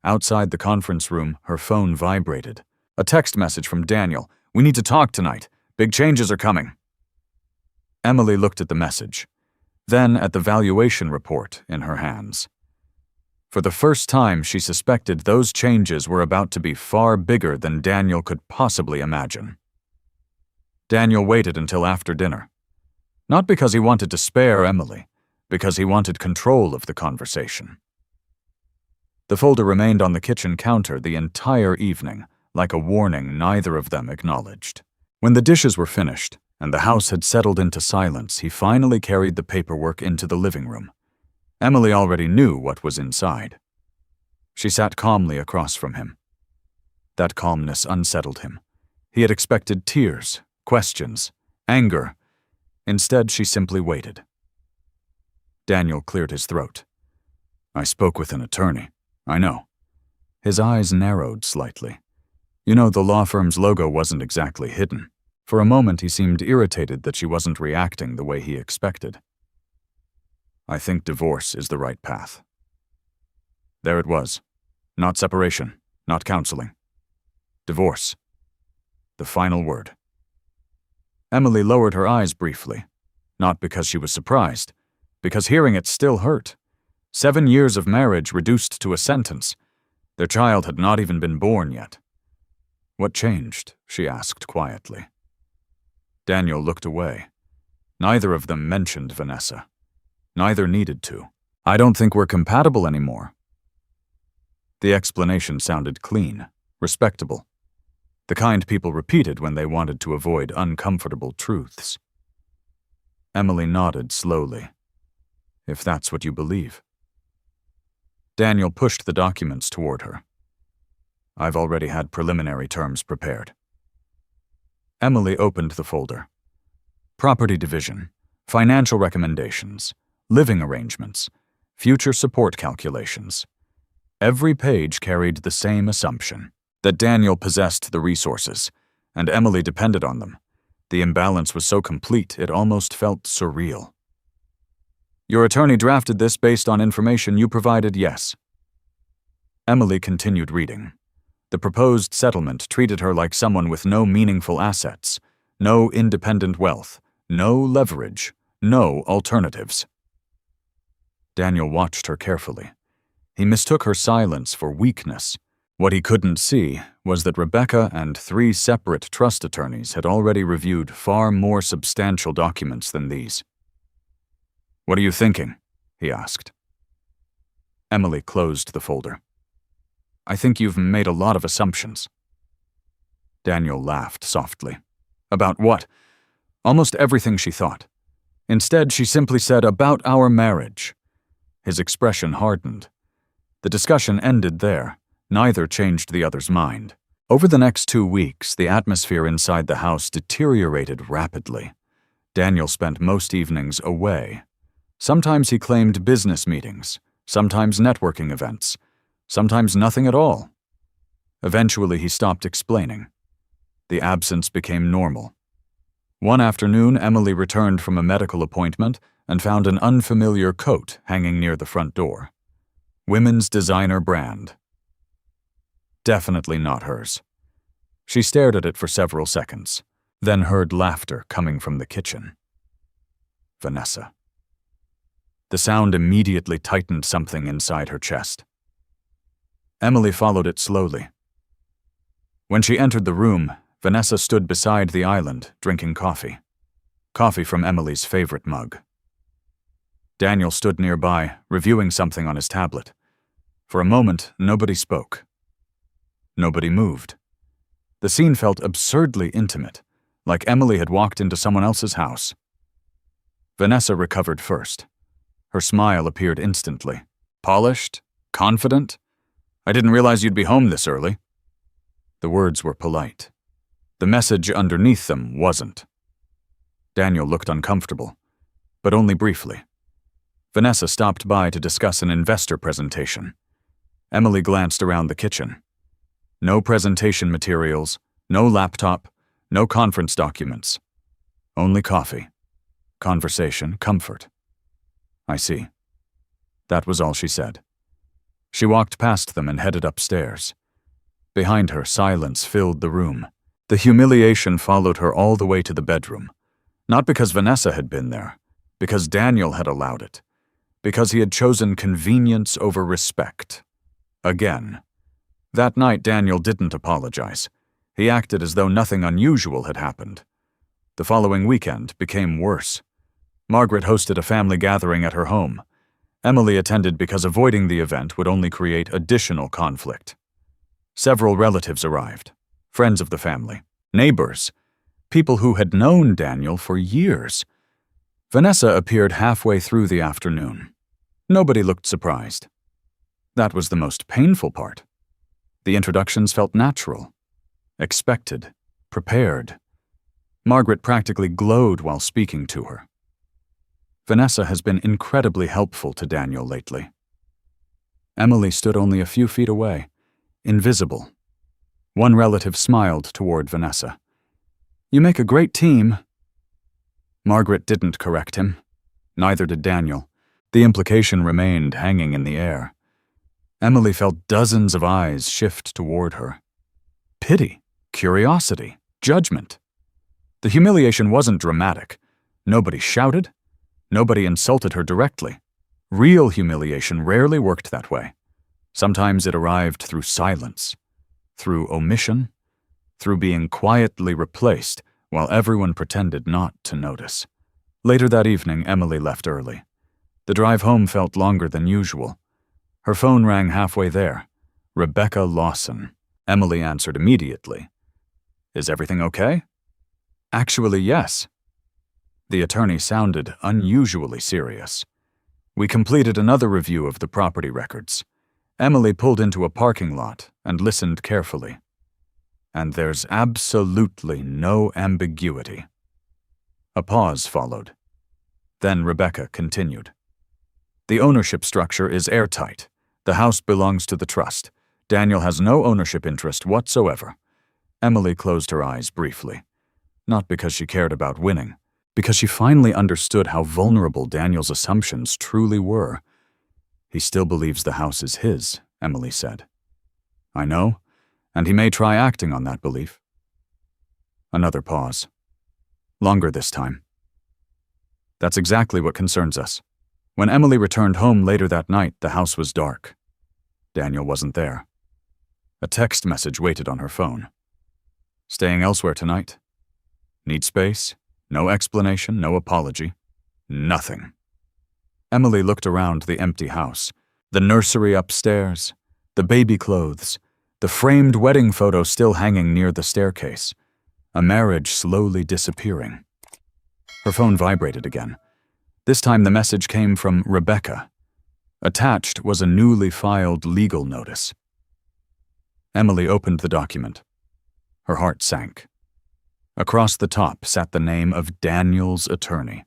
Outside the conference room, her phone vibrated. A text message from Daniel. "We need to talk tonight. Big changes are coming." Emily looked at the message, then at the valuation report in her hands. For the first time, she suspected those changes were about to be far bigger than Daniel could possibly imagine. Daniel waited until after dinner. Not because he wanted to spare Emily, because he wanted control of the conversation. The folder remained on the kitchen counter the entire evening, like a warning neither of them acknowledged. When the dishes were finished and the house had settled into silence, he finally carried the paperwork into the living room. Emily already knew what was inside. She sat calmly across from him. That calmness unsettled him. He had expected tears, questions, anger. Instead, she simply waited. Daniel cleared his throat. I spoke with an attorney. I know. His eyes narrowed slightly. You know, the law firm's logo wasn't exactly hidden. For a moment, he seemed irritated that she wasn't reacting the way he expected. I think divorce is the right path. There it was. Not separation, not counseling. Divorce. The final word. Emily lowered her eyes briefly, not because she was surprised, because hearing it still hurt. 7 years of marriage reduced to a sentence. Their child had not even been born yet. What changed? She asked quietly. Daniel looked away. Neither of them mentioned Vanessa. Neither needed to. I don't think we're compatible anymore. The explanation sounded clean, respectable. The kind people repeated when they wanted to avoid uncomfortable truths. Emily nodded slowly. If that's what you believe. Daniel pushed the documents toward her. I've already had preliminary terms prepared. Emily opened the folder. Property division, financial recommendations, living arrangements, future support calculations. Every page carried the same assumption, that Daniel possessed the resources, and Emily depended on them. The imbalance was so complete it almost felt surreal. Your attorney drafted this based on information you provided, yes. Emily continued reading. The proposed settlement treated her like someone with no meaningful assets, no independent wealth, no leverage, no alternatives. Daniel watched her carefully. He mistook her silence for weakness. What he couldn't see was that Rebecca and 3 separate trust attorneys had already reviewed far more substantial documents than these. What are you thinking? He asked. Emily closed the folder. I think you've made a lot of assumptions. Daniel laughed softly. About what? Almost everything she thought. Instead, she simply said, about our marriage. His expression hardened. The discussion ended there. Neither changed the other's mind. Over the next 2 weeks, the atmosphere inside the house deteriorated rapidly. Daniel spent most evenings away. Sometimes he claimed business meetings, sometimes networking events, sometimes nothing at all. Eventually, he stopped explaining. The absence became normal. One afternoon, Emily returned from a medical appointment and found an unfamiliar coat hanging near the front door. Women's designer brand. Definitely not hers. She stared at it for several seconds, then heard laughter coming from the kitchen. Vanessa. The sound immediately tightened something inside her chest. Emily followed it slowly. When she entered the room, Vanessa stood beside the island, drinking coffee. Coffee from Emily's favorite mug. Daniel stood nearby, reviewing something on his tablet. For a moment, nobody spoke. Nobody moved. The scene felt absurdly intimate, like Emily had walked into someone else's house. Vanessa recovered first. Her smile appeared instantly. Polished? Confident? I didn't realize you'd be home this early. The words were polite. The message underneath them wasn't. Daniel looked uncomfortable, but only briefly. Vanessa stopped by to discuss an investor presentation. Emily glanced around the kitchen. No presentation materials, no laptop, no conference documents. Only coffee. Conversation, comfort. I see. That was all she said. She walked past them and headed upstairs. Behind her, silence filled the room. The humiliation followed her all the way to the bedroom. Not because Vanessa had been there, because Daniel had allowed it. Because he had chosen convenience over respect. Again. That night, Daniel didn't apologize. He acted as though nothing unusual had happened. The following weekend became worse. Margaret hosted a family gathering at her home. Emily attended because avoiding the event would only create additional conflict. Several relatives arrived, friends of the family, neighbors. people who had known Daniel for years. Vanessa appeared halfway through the afternoon. Nobody looked surprised. That was the most painful part. The introductions felt natural, expected, prepared. Margaret practically glowed while speaking to her. Vanessa has been incredibly helpful to Daniel lately. Emily stood only a few feet away, invisible. One relative smiled toward Vanessa. "You make a great team." Margaret didn't correct him. Neither did Daniel. The implication remained hanging in the air. Emily felt dozens of eyes shift toward her. Pity, curiosity, judgment. The humiliation wasn't dramatic. Nobody shouted. Nobody insulted her directly. Real humiliation rarely worked that way. Sometimes it arrived through silence, through omission, through being quietly replaced while everyone pretended not to notice. Later that evening, Emily left early. The drive home felt longer than usual. Her phone rang halfway there. Rebecca Lawson. Emily answered immediately. "Is everything okay?" "Actually, yes." The attorney sounded unusually serious. "We completed another review of the property records." Emily pulled into a parking lot and listened carefully. "And there's absolutely no ambiguity." A pause followed. Then Rebecca continued. "The ownership structure is airtight. The house belongs to the trust. Daniel has no ownership interest whatsoever." Emily closed her eyes briefly. Not because she cared about winning, because she finally understood how vulnerable Daniel's assumptions truly were. "He still believes the house is his," Emily said. "I know, and he may try acting on that belief." Another pause. Longer this time. "That's exactly what concerns us." When Emily returned home later that night, the house was dark. Daniel wasn't there. A text message waited on her phone. "Staying elsewhere tonight? Need space? No explanation, no apology. Nothing." Emily looked around the empty house. The nursery upstairs, the baby clothes, the framed wedding photo still hanging near the staircase, a marriage slowly disappearing. Her phone vibrated again. This time the message came from Rebecca. Attached was a newly filed legal notice. Emily opened the document. Her heart sank. Across the top sat the name of Daniel's attorney,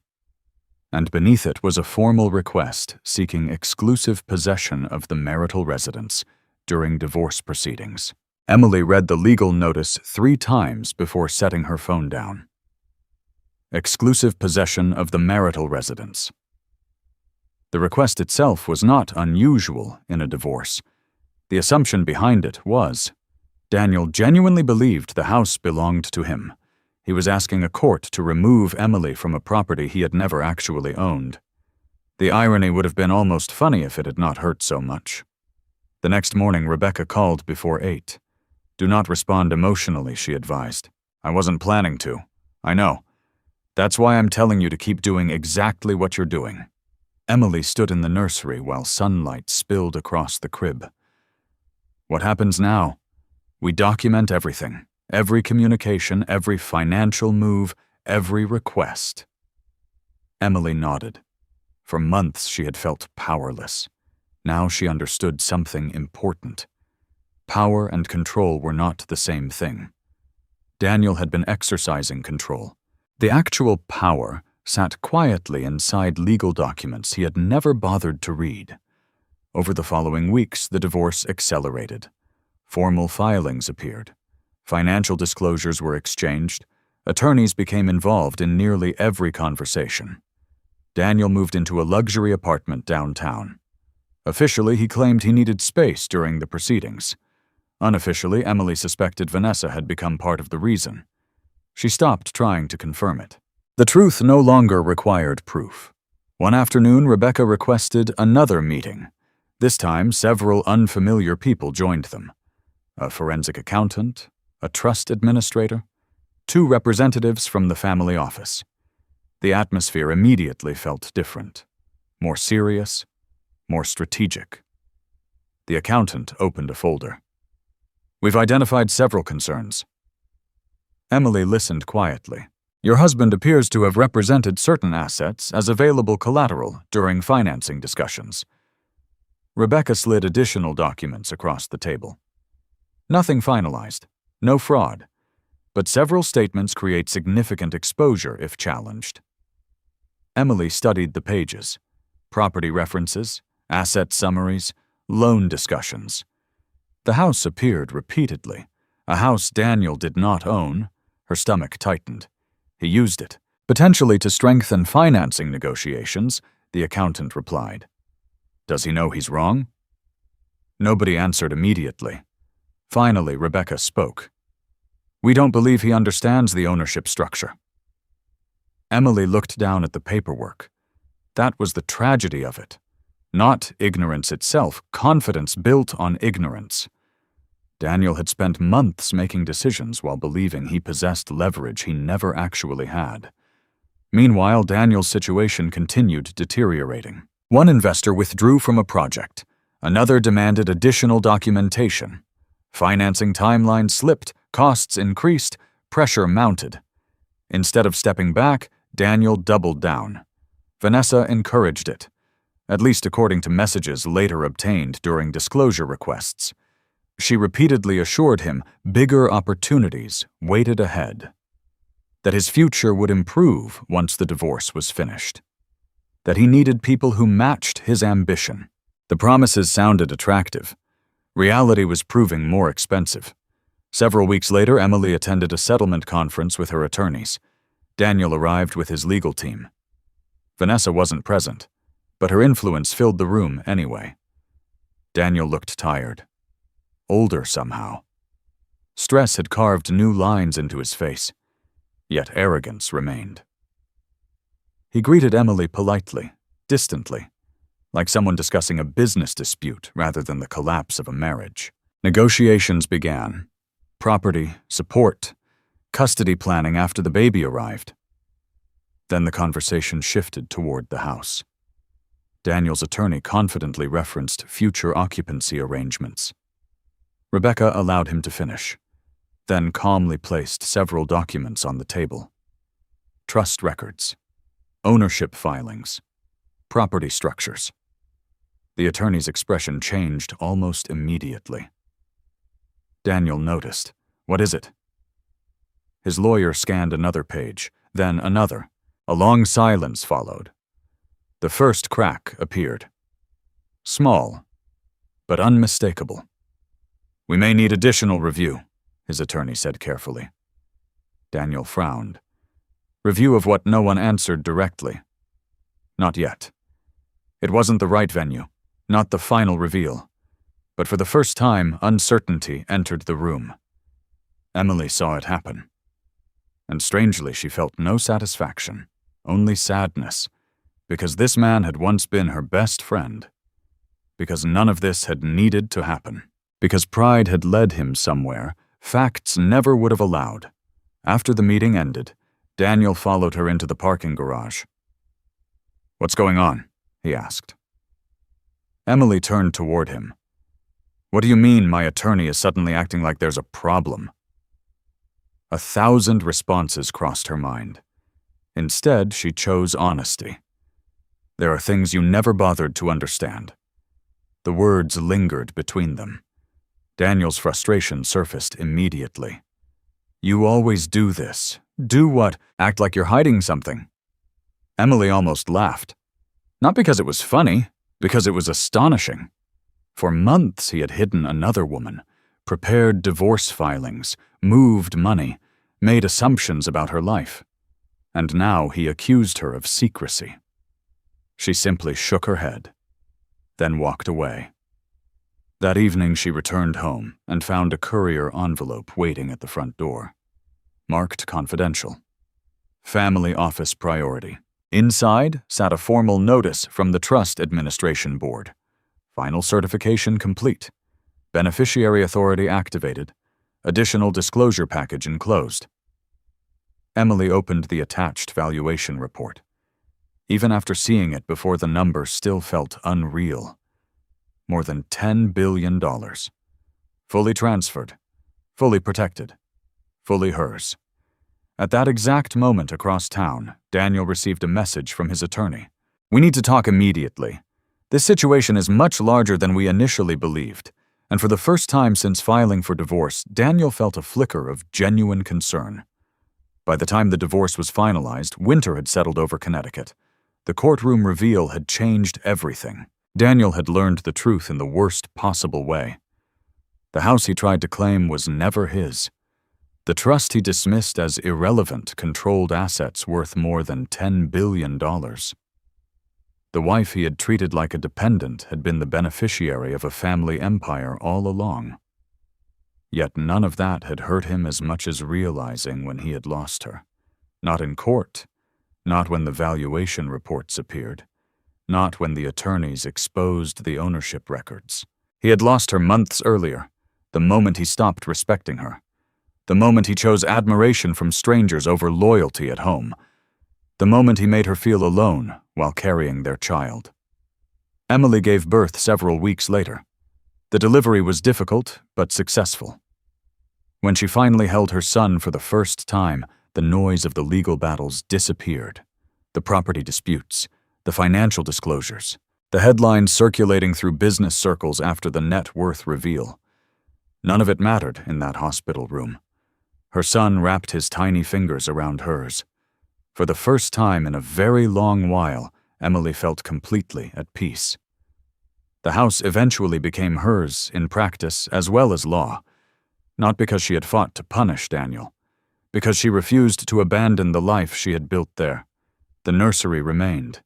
and beneath it was a formal request seeking exclusive possession of the marital residence during divorce proceedings. Emily read the legal notice 3 times before setting her phone down. Exclusive possession of the marital residence. The request itself was not unusual in a divorce. The assumption behind it was, Daniel genuinely believed the house belonged to him. He was asking a court to remove Emily from a property he had never actually owned. The irony would have been almost funny if it had not hurt so much. The next morning, Rebecca called before 8. "Do not respond emotionally," she advised. "I wasn't planning to. I know. That's why I'm telling you to keep doing exactly what you're doing." Emily stood in the nursery while sunlight spilled across the crib. "What happens now? We document everything. Every communication, every financial move, every request." Emily nodded. For months she had felt powerless. Now she understood something important. Power and control were not the same thing. Daniel had been exercising control. The actual power sat quietly inside legal documents he had never bothered to read. Over the following weeks, the divorce accelerated. Formal filings appeared. Financial disclosures were exchanged. Attorneys became involved in nearly every conversation. Daniel moved into a luxury apartment downtown. Officially, he claimed he needed space during the proceedings. Unofficially, Emily suspected Vanessa had become part of the reason. She stopped trying to confirm it. The truth no longer required proof. One afternoon, Rebecca requested another meeting. This time, several unfamiliar people joined them. A forensic accountant, a trust administrator, 2 representatives from the family office. The atmosphere immediately felt different, more serious, more strategic. The accountant opened a folder. "We've identified several concerns." Emily listened quietly. Your husband appears to have represented certain assets as available collateral during financing discussions. Rebecca slid additional documents across the table. Nothing finalized, no fraud, but several statements create significant exposure if challenged. Emily studied the pages: property references, asset summaries, loan discussions. The house appeared repeatedly, a house Daniel did not own. Her stomach tightened. He used it, potentially to strengthen financing negotiations, the accountant replied. Does he know he's wrong? Nobody answered immediately. Finally, Rebecca spoke. We don't believe he understands the ownership structure. Emily looked down at the paperwork. That was the tragedy of it. Not ignorance itself, confidence built on ignorance. Daniel had spent months making decisions while believing he possessed leverage he never actually had. Meanwhile, Daniel's situation continued deteriorating. One investor withdrew from a project. Another demanded additional documentation. Financing timelines slipped, costs increased, pressure mounted. Instead of stepping back, Daniel doubled down. Vanessa encouraged it, at least according to messages later obtained during disclosure requests. She repeatedly assured him bigger opportunities waited ahead, that his future would improve once the divorce was finished, that he needed people who matched his ambition. The promises sounded attractive. Reality was proving more expensive. Several weeks later, Emily attended a settlement conference with her attorneys. Daniel arrived with his legal team. Vanessa wasn't present, but her influence filled the room anyway. Daniel looked tired. Older somehow. Stress had carved new lines into his face, yet arrogance remained. He greeted Emily politely, distantly, like someone discussing a business dispute rather than the collapse of a marriage. Negotiations began. Property, support, custody planning after the baby arrived. Then the conversation shifted toward the house. Daniel's attorney confidently referenced future occupancy arrangements. Rebecca allowed him to finish, then calmly placed several documents on the table. Trust records, ownership filings, property structures. The attorney's expression changed almost immediately. Daniel noticed. What is it? His lawyer scanned another page, then another. A long silence followed. The first crack appeared. Small, but unmistakable. We may need additional review, his attorney said carefully. Daniel frowned. Review of what no one answered directly. Not yet. It wasn't the right venue, not the final reveal. But for the first time, uncertainty entered the room. Emily saw it happen. And strangely, she felt no satisfaction, only sadness, because this man had once been her best friend. Because none of this had needed to happen. Because pride had led him somewhere facts never would have allowed. After the meeting ended, Daniel followed her into the parking garage. What's going on? He asked. Emily turned toward him. What do you mean my attorney is suddenly acting like there's a problem? 1,000 responses crossed her mind. Instead, she chose honesty. There are things you never bothered to understand. The words lingered between them. Daniel's frustration surfaced immediately. You always do this. Do what? Act like you're hiding something. Emily almost laughed. Not because it was funny, because it was astonishing. For months he had hidden another woman, prepared divorce filings, moved money, made assumptions about her life. And now he accused her of secrecy. She simply shook her head, then walked away. That evening she returned home and found a courier envelope waiting at the front door. Marked confidential. Family office priority. Inside sat a formal notice from the Trust Administration Board. Final certification complete. Beneficiary authority activated. Additional disclosure package enclosed. Emily opened the attached valuation report. Even after seeing it before, the number still felt unreal. More than $10 billion. Fully transferred, fully protected, fully hers. At that exact moment across town, Daniel received a message from his attorney. "We need to talk immediately. This situation is much larger than we initially believed." And for the first time since filing for divorce, Daniel felt a flicker of genuine concern. By the time the divorce was finalized, winter had settled over Connecticut. The courtroom reveal had changed everything. Daniel had learned the truth in the worst possible way. The house he tried to claim was never his. The trust he dismissed as irrelevant controlled assets worth more than $10 billion. The wife he had treated like a dependent had been the beneficiary of a family empire all along. Yet none of that had hurt him as much as realizing when he had lost her. Not in court, not when the valuation reports appeared, not when the attorneys exposed the ownership records. He had lost her months earlier, the moment he stopped respecting her, the moment he chose admiration from strangers over loyalty at home, the moment he made her feel alone while carrying their child. Emily gave birth several weeks later. The delivery was difficult, but successful. When she finally held her son for the first time, the noise of the legal battles disappeared. The property disputes, the financial disclosures, the headlines circulating through business circles after the net worth reveal. None of it mattered in that hospital room. Her son wrapped his tiny fingers around hers. For the first time in a very long while, Emily felt completely at peace. The house eventually became hers in practice as well as law, not because she had fought to punish Daniel, because she refused to abandon the life she had built there. The nursery remained.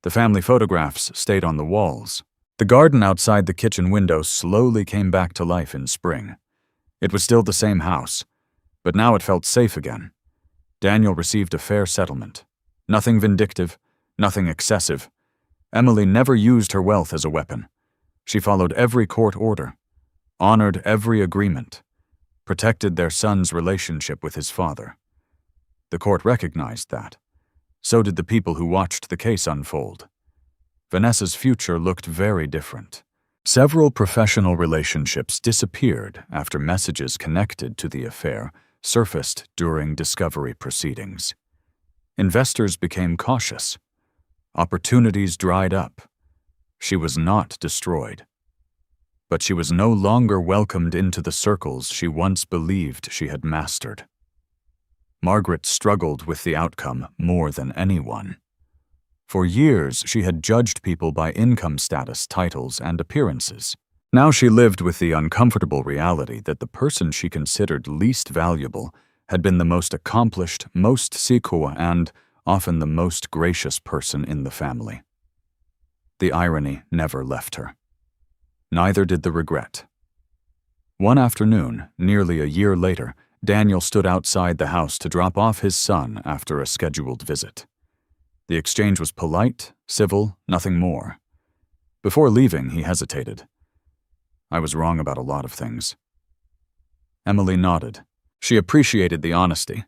The family photographs stayed on the walls. The garden outside the kitchen window slowly came back to life in spring. It was still the same house, but now it felt safe again. Daniel received a fair settlement. Nothing vindictive, nothing excessive. Emily never used her wealth as a weapon. She followed every court order, honored every agreement, protected their son's relationship with his father. The court recognized that. So did the people who watched the case unfold. Vanessa's future looked very different. Several professional relationships disappeared after messages connected to the affair surfaced during discovery proceedings. Investors became cautious. Opportunities dried up. She was not destroyed. But she was no longer welcomed into the circles she once believed she had mastered. Margaret struggled with the outcome more than anyone. For years, she had judged people by income status, titles, and appearances. Now she lived with the uncomfortable reality that the person she considered least valuable had been the most accomplished, most secure, and often the most gracious person in the family. The irony never left her. Neither did the regret. One afternoon, nearly a year later, Daniel stood outside the house to drop off his son after a scheduled visit. The exchange was polite, civil, nothing more. Before leaving, he hesitated. "I was wrong about a lot of things." Emily nodded. She appreciated the honesty,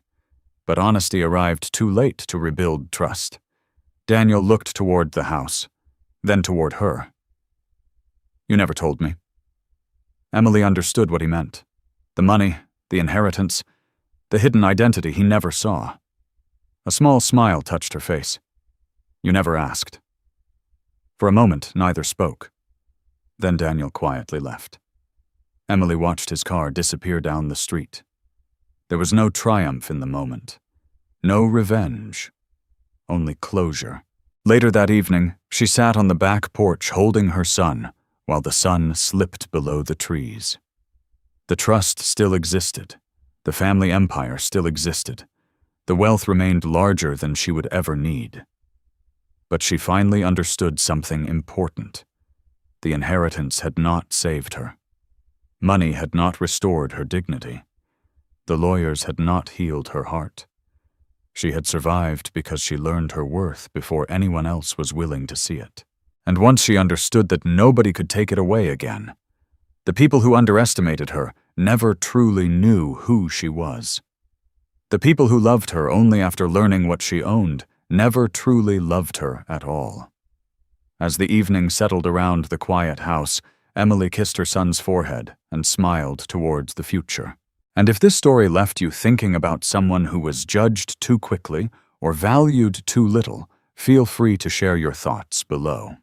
but honesty arrived too late to rebuild trust. Daniel looked toward the house, then toward her. "You never told me." Emily understood what he meant. The money, the inheritance, the hidden identity he never saw. A small smile touched her face. "You never asked." For a moment, neither spoke. Then Daniel quietly left. Emily watched his car disappear down the street. There was no triumph in the moment. No revenge. Only closure. Later that evening, she sat on the back porch holding her son while the sun slipped below the trees. The trust still existed. The family empire still existed. The wealth remained larger than she would ever need. But she finally understood something important. The inheritance had not saved her. Money had not restored her dignity. The lawyers had not healed her heart. She had survived because she learned her worth before anyone else was willing to see it. And once she understood that nobody could take it away again, the people who underestimated her never truly knew who she was. The people who loved her only after learning what she owned never truly loved her at all. As the evening settled around the quiet house, Emily kissed her son's forehead and smiled towards the future. And if this story left you thinking about someone who was judged too quickly or valued too little, feel free to share your thoughts below.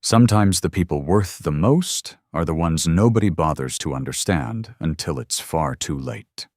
Sometimes the people worth the most are the ones nobody bothers to understand until it's far too late.